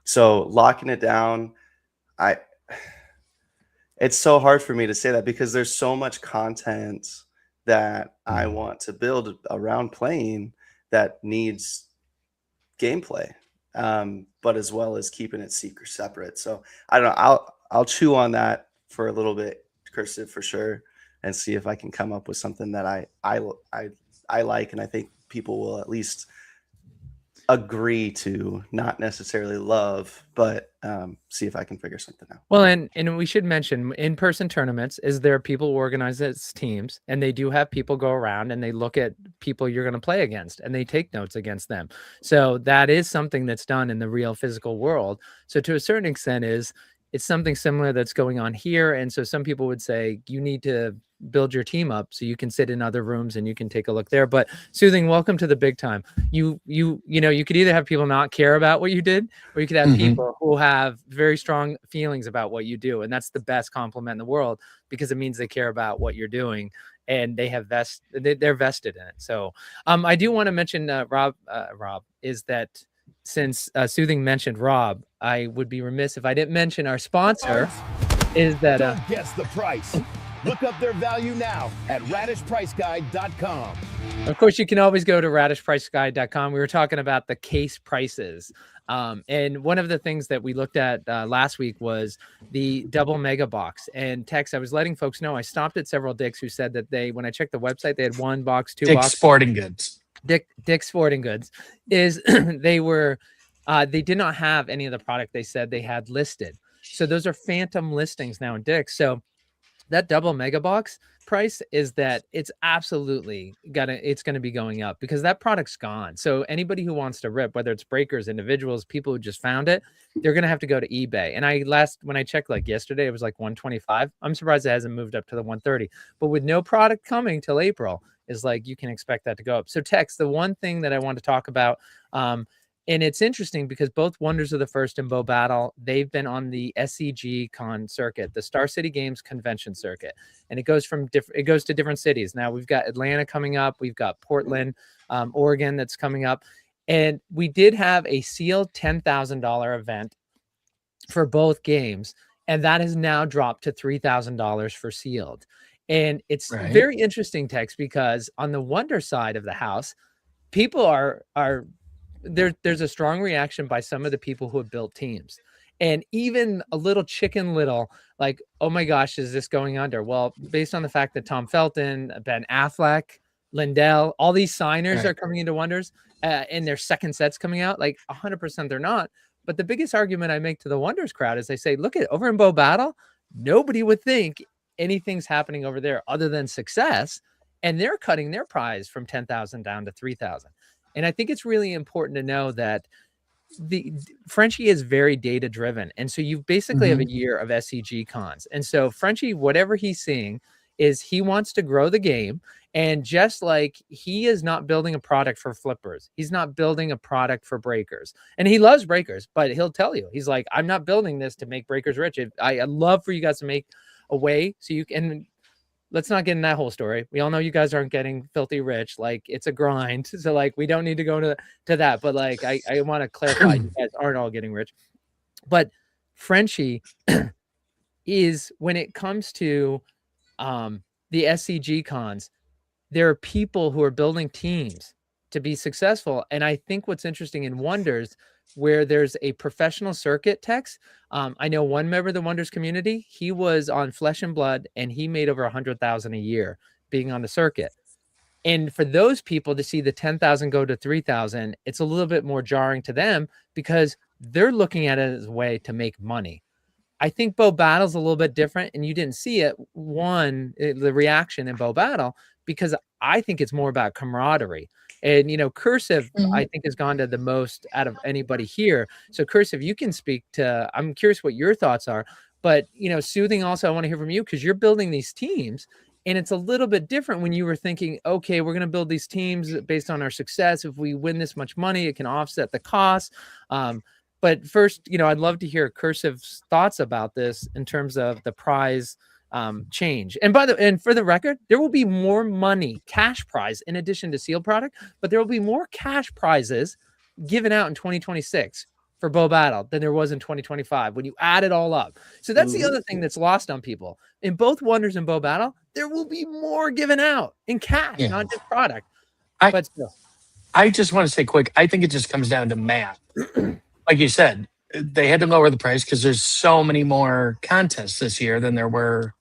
Speaker 9: So locking it down, it's so hard for me to say that because there's so much content that I want to build around playing that needs gameplay, but as well as keeping it secret separate. So I don't know. I'll chew on that for a little bit, Cursive, for sure, and see if I can come up with something that I like, and I think people will at least agree to, not necessarily love, but see if I can figure something out.
Speaker 2: Well, and we should mention in-person tournaments is there are people who organize as teams, and they do have people go around and they look at people you're going to play against and they take notes against them. So that is something that's done in the real physical world. So to a certain extent it's something similar that's going on here. And so some people would say you need to build your team up so you can sit in other rooms and you can take a look there. But Soothing, welcome to the big time. You could either have people not care about what you did, or you could have people who have very strong feelings about what you do. And that's the best compliment in the world, because it means they care about what you're doing and they have they're vested in it. So I do want to mention Rob, is that since Soothing mentioned Rob, I would be remiss if I didn't mention our sponsor. Is that
Speaker 12: Don't guess the price. Look up their value now at radishpriceguide.com.
Speaker 2: Of course, you can always go to radishpriceguide.com. We were talking about the case prices. And one of the things that we looked at last week was the double mega box. And Tex, I was letting folks know, I stopped at several Dicks who said that when I checked the website, they had 1 box, 2
Speaker 7: Dick's
Speaker 2: box.
Speaker 7: Sporting Goods.
Speaker 2: Dick's Sporting Goods is they did not have any of the product they said they had listed. So those are phantom listings now in Dick's. So that double mega box price is that it's absolutely it's going to be going up because that product's gone. So anybody who wants to rip, whether it's breakers, individuals, people who just found it, they're going to have to go to eBay. And when I checked like yesterday, it was like 125. I'm surprised it hasn't moved up to the 130, but with no product coming till April, is like, you can expect that to go up. So Tex, the one thing that I want to talk about, and it's interesting because both Wonders of the First and Bo Battle, they've been on the SCG Con circuit, the Star City Games convention circuit, and it goes to different cities. Now we've got Atlanta coming up, we've got Portland, Oregon that's coming up, and we did have a sealed $10,000 event for both games, and that has now dropped to $3,000 for sealed. And it's very interesting, Tex, because on the Wonder side of the house, people are there's a strong reaction by some of the people who have built teams, and even a little Chicken Little, like, oh my gosh, is this going under? Well, based on the fact that Tom Felton, Ben Affleck, Lindell, all these signers are coming into Wonders, and their second sets coming out, like 100% they're not. But the biggest argument I make to the Wonders crowd is I say, look at over in Bo Battle, nobody would think anything's happening over there other than success, and they're cutting their prize from 10,000 down to 3,000. And I think it's really important to know that the Frenchie is very data driven. And so you basically have a year of SCG cons. And so Frenchie, whatever he's seeing is he wants to grow the game. And just like he is not building a product for flippers, he's not building a product for breakers. And he loves breakers, but he'll tell you, he's like, I'm not building this to make breakers rich. I'd love for you guys to make a way so you can. Let's not get in that whole story. We all know you guys aren't getting filthy rich. Like, it's a grind. So like, we don't need to go to that. But like, I want to clarify, you guys aren't all getting rich. But Frenchie is, when it comes to the SCG cons, there are people who are building teams to be successful. And I think what's interesting in Wonders, where there's a professional circuit text. I know one member of the Wonders community, he was on Flesh and Blood and he made over 100,000 a year being on the circuit. And for those people to see the 10,000 go to 3,000, it's a little bit more jarring to them because they're looking at it as a way to make money. I think Bo Battle's a little bit different, and you didn't see it. The reaction in Bo Battle, because I think it's more about camaraderie. And, Cursive, I think, has gone to the most out of anybody here. So, Cursive, you can speak to, I'm curious what your thoughts are. But, Soothing, also, I want to hear from you because you're building these teams. And it's a little bit different when you were thinking, okay, we're going to build these teams based on our success. If we win this much money, it can offset the cost. But first, I'd love to hear Cursive's thoughts about this in terms of the prize change. And for the record, there will be more money, cash prize, in addition to sealed product, but there will be more cash prizes given out in 2026 for Bo Battle than there was in 2025 when you add it all up. So that's the other thing that's lost on people. In both Wonders and Bo Battle, there will be more given out in cash, not just product. But still.
Speaker 7: I just want to say quick, I think it just comes down to math. Like you said, they had to lower the price because there's so many more contests this year than there were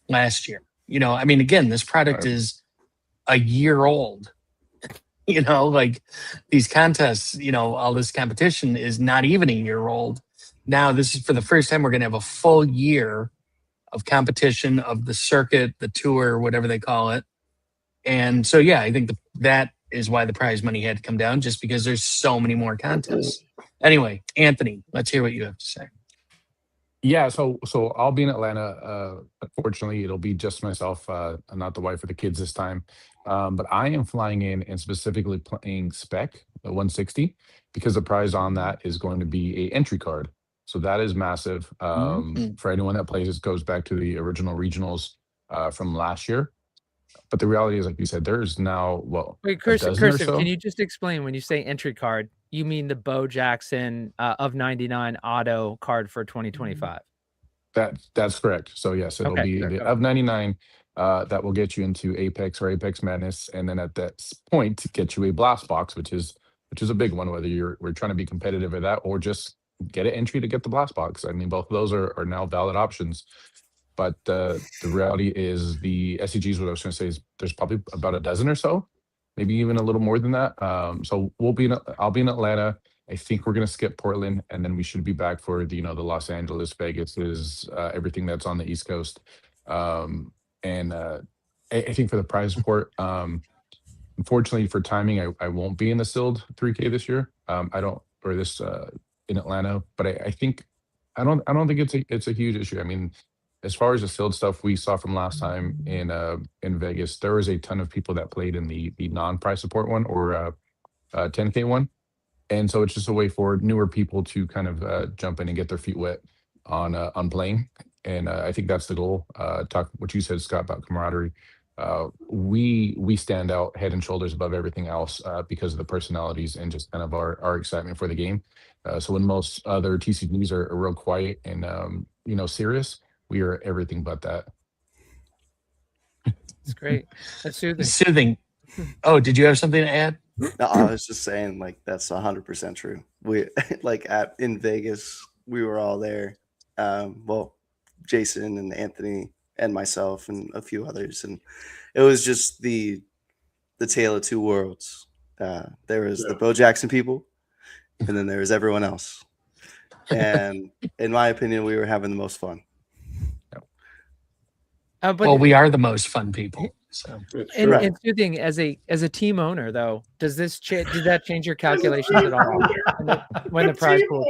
Speaker 7: last year. Again, this product is a year old. Like these contests, all this competition is not even a year old. Now, this is for the first time we're going to have a full year of competition of the circuit, the tour, whatever they call it. And so, yeah, I think that is why the prize money had to come down, just because there's so many more contests. Anyway, Anthony, let's hear what you have to say.
Speaker 8: Yeah, so I'll be in Atlanta. Unfortunately, it'll be just myself, not the wife or the kids this time. But I am flying in and specifically playing Spec, the 160, because the prize on that is going to be a entry card. So that is massive. For anyone that plays, it goes back to the original regionals from last year. But the reality is, like you said, there's now,
Speaker 2: Wait, Cursive, can you just explain when you say entry card, you mean the Bo Jackson of 99 auto card for 2025?
Speaker 8: That's correct. So yes, it'll be the of 99 that will get you into Apex or Apex Madness, and then at that point get you a blast box, which is a big one. Whether we're trying to be competitive at that or just get an entry to get the blast box. I mean, both of those are now valid options. But the reality is the SCGs, what I was going to say is there's probably about a dozen or so, maybe even a little more than that. So I'll be in Atlanta. I think we're going to skip Portland, and then we should be back for the Los Angeles, Vegas, everything that's on the East Coast. I think for the prize support, unfortunately for timing, I won't be in the sealed 3K this year. In Atlanta, but I don't think it's a huge issue. I mean, as far as the sealed stuff we saw from last time in Vegas, there was a ton of people that played in the non-prize support one or 10K one. And so it's just a way for newer people to kind of jump in and get their feet wet on playing. And I think that's the goal. Talk what you said, Scott, about camaraderie. We stand out head and shoulders above everything else because of the personalities and just kind of our excitement for the game. So when most other TCGs are real quiet and serious, we are everything but that.
Speaker 2: It's great. That's soothing.
Speaker 7: Soothing. Oh, did you have something to add?
Speaker 9: No, I was just saying, that's 100% true. We in Vegas, we were all there. Jason and Anthony and myself and a few others, and it was just the tale of two worlds. There was the Bo Jackson people, and then there was everyone else. And in my opinion, we were having the most fun.
Speaker 7: We are the most fun people. So
Speaker 2: and Soothing, as a team owner, though, did that change your calculations at all when the prize pool?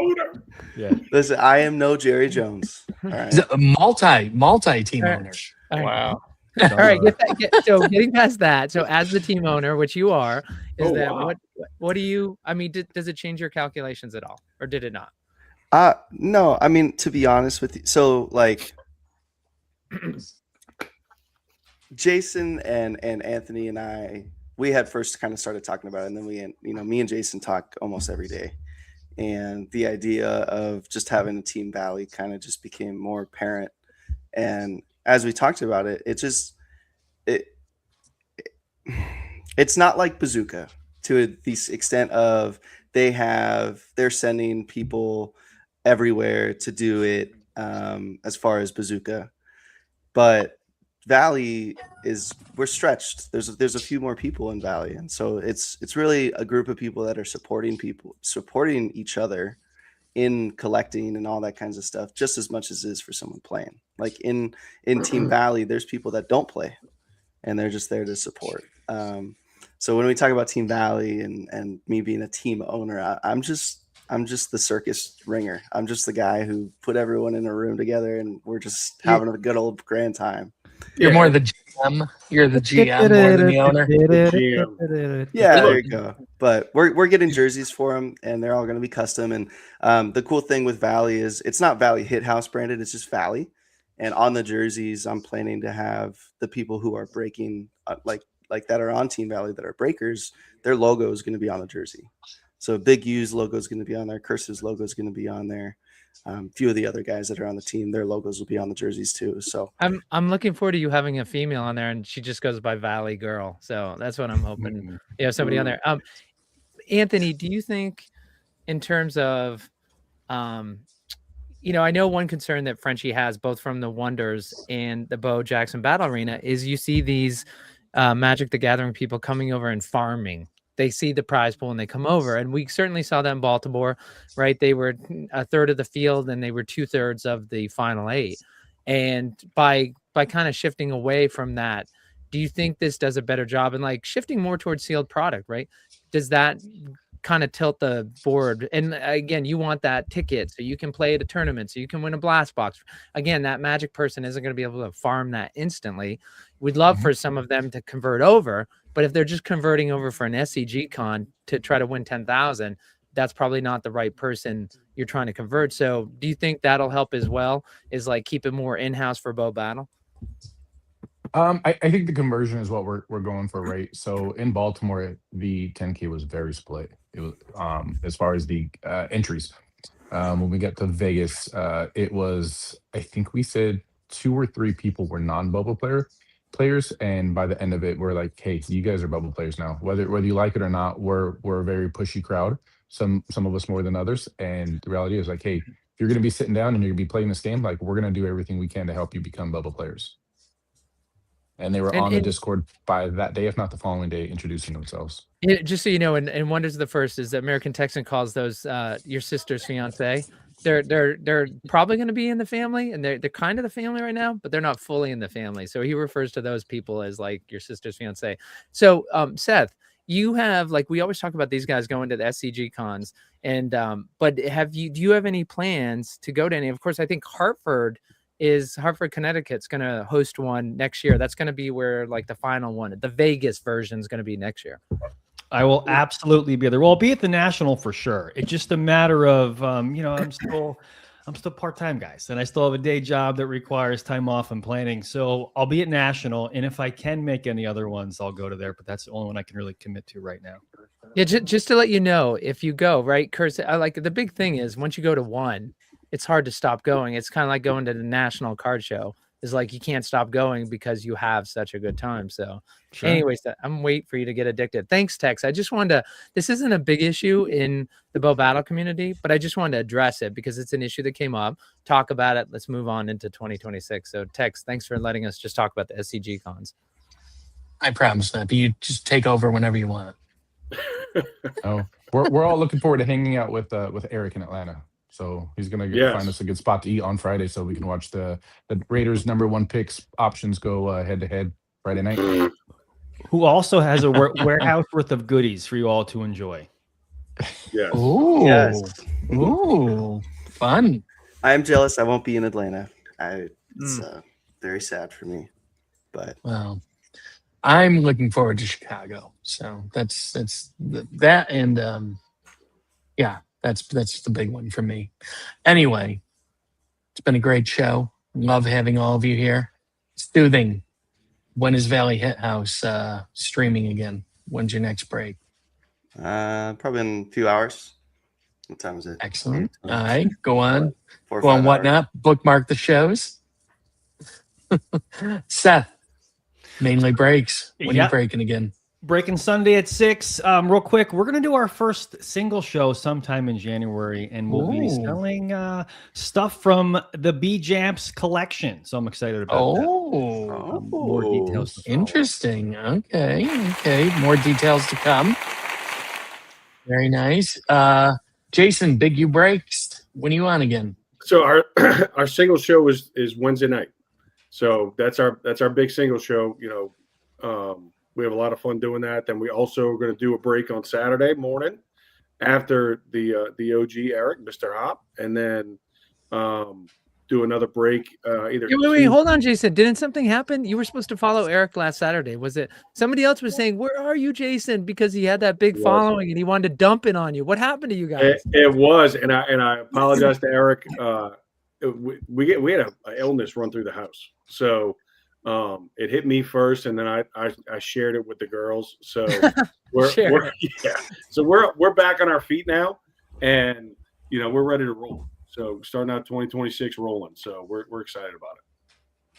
Speaker 1: Yeah.
Speaker 9: Listen, I am no Jerry Jones. All right.
Speaker 7: A multi team owner.
Speaker 2: Wow. All right. So getting past that, so as the team owner, which you are, what do you? I mean, does it change your calculations at all, or did it not?
Speaker 9: No. I mean, to be honest with you, so Jason and Anthony and I, we had first kind of started talking about it, and then me and Jason talk almost every day. And the idea of just having a Team Valley kind of just became more apparent. And as we talked about it, it's not like Bazooka to the extent of they're sending people everywhere to do it, as far as Bazooka. But Valley we're stretched. There's a few more people in Valley, and so it's really a group of people that are supporting each other in collecting and all that kinds of stuff, just as much as it is for someone playing. Like in Team Valley, there's people that don't play, and they're just there to support. So when we talk about Team Valley and me being a team owner, I'm just the circus ringer. I'm just the guy who put everyone in a room together, and we're just having a good old grand time.
Speaker 7: You're more the GM. You're the GM more than the owner.
Speaker 9: Yeah, there you go. But we're getting jerseys for them, and they're all going to be custom. And the cool thing with Valley is it's not Valley Hit House branded; it's just Valley. And on the jerseys, I'm planning to have the people who are breaking, like that are on Team Valley that are breakers. Their logo is going to be on the jersey. So Big U's logo is going to be on there. Curse's logo is going to be on there. A few of the other guys that are on the team, their logos will be on the jerseys too. So
Speaker 2: I'm looking forward to you having a female on there, and she just goes by Valley Girl. So that's what I'm hoping. You have somebody on there. Anthony, do you think, in terms of, I know one concern that Frenchie has, both from the Wonders and the Bo Jackson Battle Arena, is you see these Magic the Gathering people coming over and farming. They see the prize pool and they come over, and we certainly saw that in Baltimore, right? They were a third of the field and they were 2/3 of the final 8. And by kind of shifting away from that, do you think this does a better job in like shifting more towards sealed product, right? Does that kind of tilt the board? And again, you want that ticket so you can play at a tournament, so you can win a blast box. Again, that Magic person isn't going to be able to farm that instantly. We'd love for some of them to convert over, but if they're just converting over for an SCG con to try to win 10,000, that's probably not the right person you're trying to convert. So do you think that'll help as well, is like keep it more in-house for Bo Battle?
Speaker 8: I think the conversion is what we're going for, right? So in Baltimore, the 10K was very split. It was as far as the entries. When we got to Vegas, it was, I think we said 2 or 3 people were non-bubble players, and by the end of it, we're like, hey, you guys are bubble players now. Whether you like it or not, we're a very pushy crowd. Some of us more than others, and the reality is like, hey, if you're going to be sitting down and you're going to be playing this game, like we're going to do everything we can to help you become bubble players. And they were on the Discord by that day, if not the following day, introducing themselves.
Speaker 2: Just so you know, and Wonders the First is that American Texan calls those your sister's fiance. They're probably going to be in the family, and they're kind of the family right now, but they're not fully in the family. So he refers to those people as like your sister's fiance. So Seth, you have, like, we always talk about these guys going to the SCG cons, and but do you have any plans to go to any? Of course, I think Hartford, Connecticut's going to host one next year. That's going to be where like the final one, the Vegas version, is going to be next year.
Speaker 1: I will absolutely be there. Well, I'll be at the National for sure. It's just a matter of, I'm still part-time, guys, and I still have a day job that requires time off and planning. So I'll be at National, and if I can make any other ones, I'll go to there. But that's the only one I can really commit to right now.
Speaker 2: Yeah, just to let you know, if you go, right, Kurt, I like the big thing is once you go to one, it's hard to stop going. It's kind of like going to the National Card Show. It's like you can't stop going because you have such a good time. So anyways, I'm waiting for you to get addicted. Thanks, Tex. I just wanted to, this isn't a big issue in the Bo Battle community, but I just wanted to address it because it's an issue that came up. Talk about it. Let's move on into 2026. So Tex, thanks for letting us just talk about the SCG cons.
Speaker 7: I promise that. But you just take over whenever you want.
Speaker 8: Oh, we're all looking forward to hanging out with Eric in Atlanta. So he's going to find us a good spot to eat on Friday so we can watch the Raiders #1 picks options go head-to-head Friday night.
Speaker 1: Who also has a warehouse worth of goodies for you all to enjoy.
Speaker 4: Yes.
Speaker 7: Ooh.
Speaker 9: Yes.
Speaker 7: Ooh. Fun.
Speaker 9: I am jealous. I won't be in Atlanta. It's very sad for me. But
Speaker 7: Well, I'm looking forward to Chicago. So that's that, and yeah. That's the big one for me. Anyway, it's been a great show. Love having all of you here. Soothing. When is Valley Hit House streaming again? When's your next break?
Speaker 9: probably in a few hours. What time is it?
Speaker 7: Excellent. All right, go on.
Speaker 9: 4 or
Speaker 7: Go on
Speaker 9: 5
Speaker 7: Whatnot. Bookmark the shows. Seth, mainly breaks. When are you breaking again?
Speaker 1: Breaking Sunday at 6. Real quick, we're gonna do our first single show sometime in January, and we'll be
Speaker 7: Ooh.
Speaker 1: selling stuff from the B-Jamps collection. So I'm excited about that.
Speaker 7: Oh,
Speaker 1: More details. to follow.
Speaker 7: interesting. Okay. More details to come. Very nice. Jason, Big U Breaks. When are you on again?
Speaker 4: So our our single show is Wednesday night. So that's our big single show. We have a lot of fun doing that. Then we also are going to do a break on Saturday morning after the OG Eric, Mr. Hop, and then do another break either.
Speaker 2: Wait, hold on, Jason. Didn't something happen? You were supposed to follow Eric last Saturday. Was it somebody else was saying, "Where are you, Jason?" Because he had that big following and he wanted to dump it on you. What happened to you guys?
Speaker 4: It was, and I apologize to Eric. We had an illness run through the house, so it hit me first, and then I shared it with the girls. So we're back on our feet now, and we're ready to roll. So starting out 2026 rolling. So we're excited about it.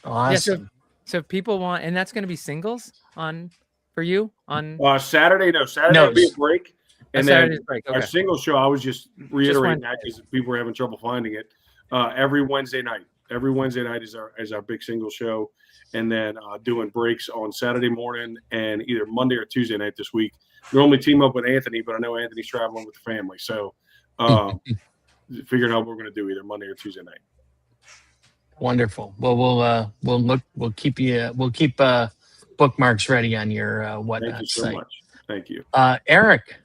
Speaker 7: Awesome.
Speaker 2: So if people want, and that's going to be singles for you on
Speaker 4: Saturday. No, Saturday will be a break, and then
Speaker 2: Saturday's break. Okay.
Speaker 4: our single show. I was just reiterating that because people were having trouble finding it. Every Wednesday night is our big single show, and then doing breaks on Saturday morning and either Monday or Tuesday night this week. Normally team up with Anthony, but I know Anthony's traveling with the family, so figuring out what we're going to do either Monday or Tuesday night.
Speaker 7: Wonderful. Well, we'll keep bookmarks ready on your whatnot
Speaker 4: Thank you so
Speaker 7: site.
Speaker 4: much. Thank you.
Speaker 7: Eric,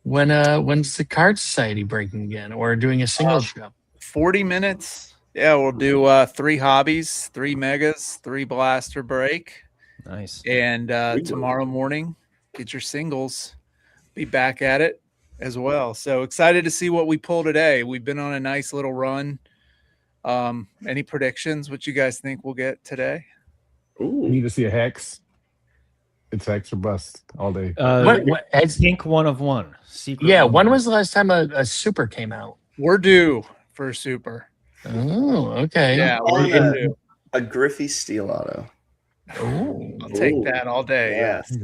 Speaker 7: when's the Card Society breaking again, or doing a single show?
Speaker 5: 40 minutes. Yeah, we'll do 3 hobbies, 3 megas, 3 blaster break.
Speaker 1: Nice.
Speaker 5: And tomorrow morning, get your singles. Be back at it as well. So excited to see what we pull today. We've been on a nice little run. Any predictions? What you guys think we'll get today?
Speaker 8: You need to see a hex. It's hex or bust all day.
Speaker 7: What
Speaker 1: Pink 1 of 1. Secret.
Speaker 7: Yeah, when was the last time a super came out?
Speaker 5: We're due for a super.
Speaker 7: Oh, okay.
Speaker 5: Yeah, we're due.
Speaker 9: A Griffey Steel Auto.
Speaker 7: Oh,
Speaker 5: I'll take that all day. Yes.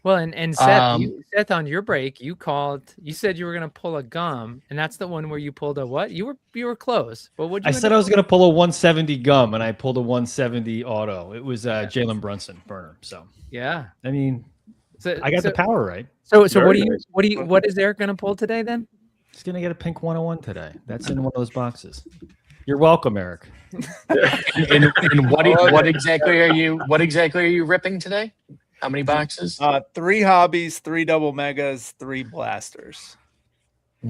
Speaker 2: Well, and Seth, Seth, on your break, you said you were going to pull a gum, and that's the one where you pulled a what? You were close. But what?
Speaker 1: I said I was going to pull a 170 gum, and I pulled a 170 auto. It was Jalen Brunson burner. So
Speaker 2: yeah,
Speaker 1: I mean, I got the power right.
Speaker 2: So what is Eric going to pull today then?
Speaker 1: He's going to get a pink 101 today. That's in one of those boxes. You're welcome, Eric.
Speaker 7: and what exactly are you ripping today? How many boxes?
Speaker 5: 3 hobbies, 3 double megas, 3 blasters.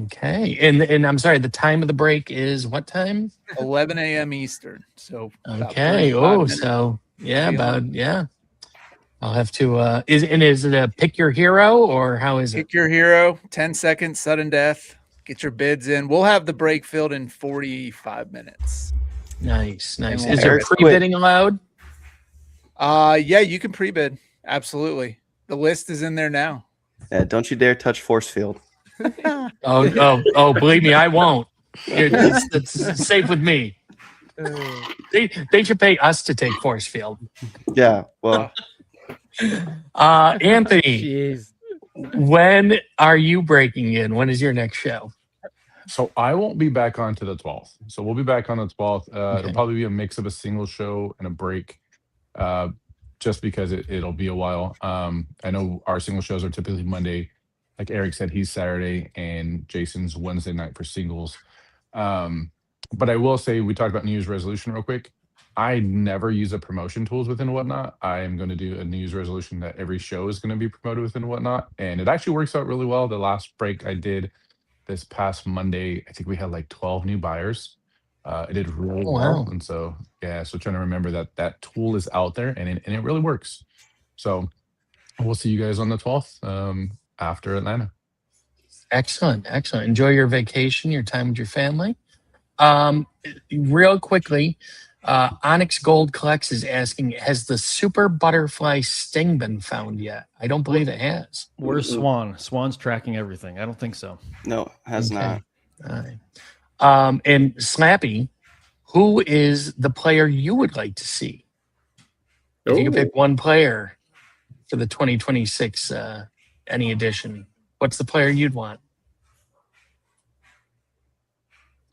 Speaker 7: Okay. And I'm sorry, the time of the break is what time?
Speaker 5: 11 a.m. Eastern. So
Speaker 7: okay. Oh, so yeah. I'll have to is it a pick your hero or how is it?
Speaker 5: Pick your hero, 10 seconds, sudden death. Get your bids in. We'll have the break filled in 45 minutes.
Speaker 7: Nice. Is there pre-bidding allowed?
Speaker 5: Yeah, you can pre-bid. Absolutely. The list is in there now.
Speaker 9: Yeah, don't you dare touch Force Field.
Speaker 7: Oh, believe me, I won't. It's safe with me. They should pay us to take Force Field.
Speaker 9: Yeah, well.
Speaker 7: Anthony,
Speaker 2: jeez.
Speaker 7: When are you breaking in? When is your next show?
Speaker 8: So I won't be back on to the 12th. So we'll be back on the 12th. It'll probably be a mix of a single show and a break. Just because it'll be a while. I know our single shows are typically Monday. Like Eric said, he's Saturday and Jason's Wednesday night for singles. But I will say, we talked about New Year's resolution real quick. I never use a promotion tools within Whatnot. I am going to do a New Year's resolution that every show is going to be promoted within Whatnot. And it actually works out really well. The last break I did this past Monday, I think we had like 12 new buyers. It did really well. And so, so trying to remember that tool is out there and it really works. So we'll see you guys on the 12th after Atlanta.
Speaker 7: Excellent. Enjoy your vacation, your time with your family. Real quickly, Onyx Gold Collects is asking, has the super butterfly sting been found yet? I don't believe it has.
Speaker 1: Where's Swan? Swan's tracking everything. I don't think so.
Speaker 9: No, has not.
Speaker 7: All right. And Slappy, who is the player you would like to see? If you could pick one player for the 2026 any edition? What's the player you'd want?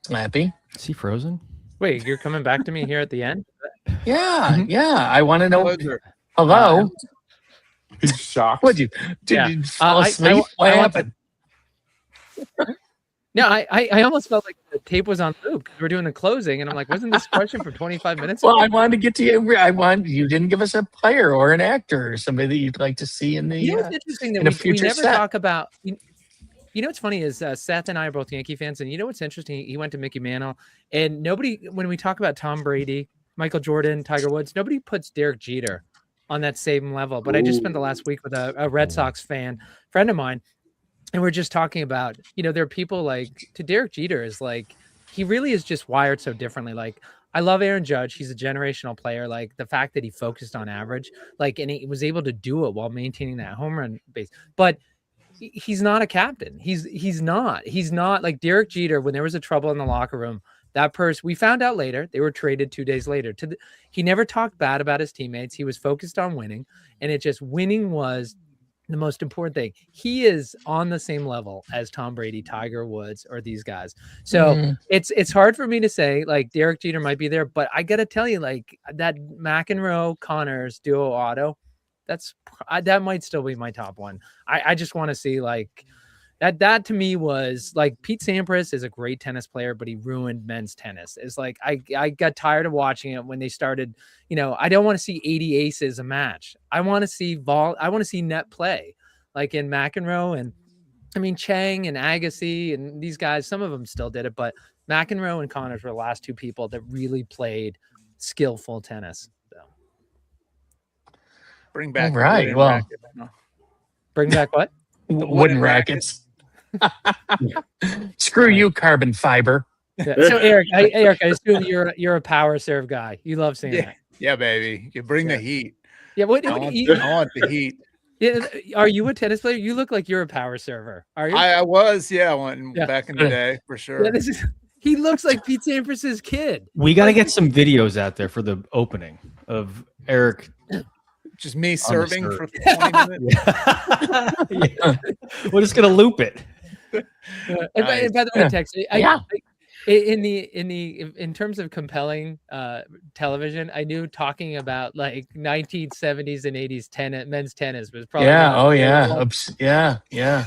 Speaker 7: Slappy?
Speaker 1: Is he frozen?
Speaker 2: Wait, you're coming back to me here at the end?
Speaker 7: Yeah, yeah. I want to know.
Speaker 5: Closer.
Speaker 7: Hello?
Speaker 8: He's shocked.
Speaker 7: What'd you? Did
Speaker 2: Yeah.
Speaker 7: you fall
Speaker 2: I-
Speaker 7: asleep? What
Speaker 2: I want
Speaker 7: happened?
Speaker 2: No, I almost felt like the tape was on loop because we're doing the closing, and I'm like, wasn't this question for 25 minutes?
Speaker 7: Well,
Speaker 2: ago?
Speaker 7: I wanted to get to you. You didn't give us a player or an actor or somebody that you'd like to see in the.
Speaker 2: You know what's interesting that
Speaker 7: in a
Speaker 2: we
Speaker 7: future
Speaker 2: never
Speaker 7: set.
Speaker 2: talk about. You know what's funny is Seth and I are both Yankee fans, and you know what's interesting? He went to Mickey Mantle, and nobody, when we talk about Tom Brady, Michael Jordan, Tiger Woods, nobody puts Derek Jeter on that same level. But I just spent the last week with a Red Sox friend of mine, and we're just talking about, there are people like, to Derek Jeter is like, he really is just wired so differently. Like, I love Aaron Judge. He's a generational player. Like the fact that he focused on average, and he was able to do it while maintaining that home run base. But he's not a captain. He's not like Derek Jeter. When there was a trouble in the locker room, that person, we found out later, they were traded 2 days later. He never talked bad about his teammates. He was focused on winning, and winning was the most important thing. He is on the same level as Tom Brady, Tiger Woods, or these guys. So it's hard for me to say like Derek Jeter might be there, but I got to tell you, like that McEnroe Connors duo auto, that might still be my top one. I just want to see like that to me was like Pete Sampras is a great tennis player, but he ruined men's tennis. It's like I got tired of watching it when they started, I don't want to see 80 aces a match. I want to see net play like in McEnroe, and I mean Chang and Agassi and these guys, some of them still did it, but McEnroe and Connors were the last two people that really played skillful tennis. So.
Speaker 5: Bring back.
Speaker 7: All right.
Speaker 5: the
Speaker 7: Well,
Speaker 5: racket.
Speaker 2: Bring back what?
Speaker 7: wooden rackets. Screw you, carbon fiber.
Speaker 2: Yeah. So Eric, I assume you're a power serve guy. You love seeing that.
Speaker 5: Yeah, baby. You bring the heat.
Speaker 2: Yeah. What?
Speaker 5: I want the heat.
Speaker 2: Yeah, are you a tennis player? You look like you're a power server. Are you?
Speaker 5: I was, back in the day for sure.
Speaker 2: Yeah, he looks like Pete Sampras's kid.
Speaker 1: We got to get some videos out there for the opening of Eric.
Speaker 5: Just me serving
Speaker 1: serve.
Speaker 5: for 20 minutes.
Speaker 1: Yeah. We're just gonna loop it.
Speaker 2: And by the way, Tex, in terms of compelling television, I knew talking about like 1970s and 80s men's tennis was probably
Speaker 7: yeah.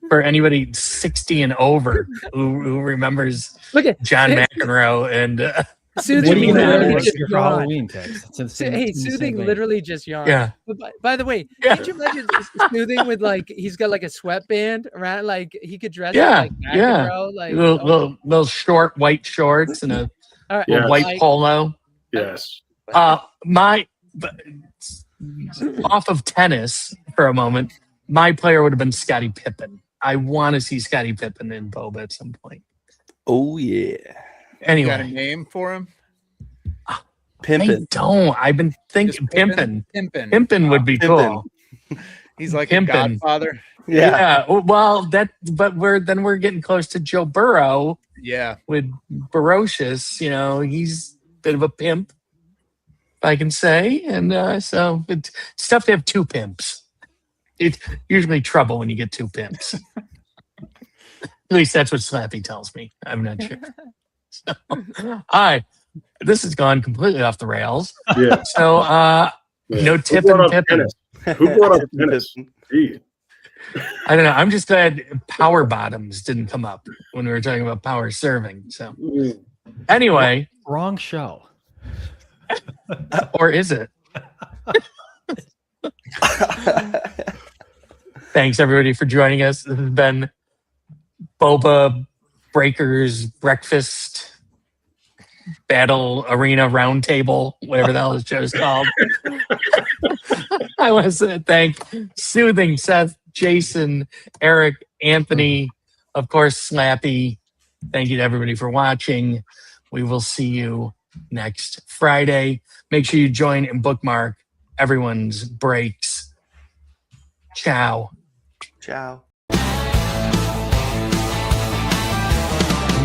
Speaker 7: For anybody 60 and over who remembers John McEnroe and
Speaker 2: Soothing literally just
Speaker 1: your Halloween text.
Speaker 2: Soothing literally just yawned.
Speaker 7: Yeah.
Speaker 2: But by the way, could you imagine Soothing with like he's got like a sweatband around, like he could dress like McEnroe, like
Speaker 7: little short white shorts and a white polo.
Speaker 4: Yes.
Speaker 7: Off of tennis for a moment, my player would have been Scottie Pippen. I want to see Scottie Pippen in Boba at some point.
Speaker 9: Oh yeah.
Speaker 7: Anyway,
Speaker 5: You got a name for him?
Speaker 9: Pimpin'.
Speaker 7: I don't. I've been thinking Pimpin. Pimpin would be cool.
Speaker 5: He's like
Speaker 7: Pimpin'.
Speaker 5: a godfather.
Speaker 9: Yeah.
Speaker 7: Well, but we're getting close to Joe Burrow.
Speaker 5: Yeah.
Speaker 7: With Barocious, he's a bit of a pimp, if I can say, and so it's tough to have two pimps. It's usually trouble when you get two pimps. At least that's what Slappy tells me. I'm not sure. So, this has gone completely off the rails.
Speaker 4: Yeah.
Speaker 7: So, no tip and Pippin.
Speaker 4: Who brought up tennis? Gee.
Speaker 7: I don't know. I'm just glad power bottoms didn't come up when we were talking about power serving. So, anyway,
Speaker 1: wrong show.
Speaker 7: Or is it? Thanks everybody for joining us. This has been Boba Breakers Breakfast Battle Arena Roundtable, whatever the hell this show is called. I want to thank Soothing, Seth, Jason, Eric, Anthony, of course, Slappy. Thank you to everybody for watching. We will see you next Friday. Make sure you join and bookmark everyone's breaks. Ciao.
Speaker 9: Ciao.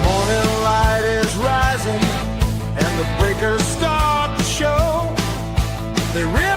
Speaker 10: Morning light is rising and the breakers start to show. They really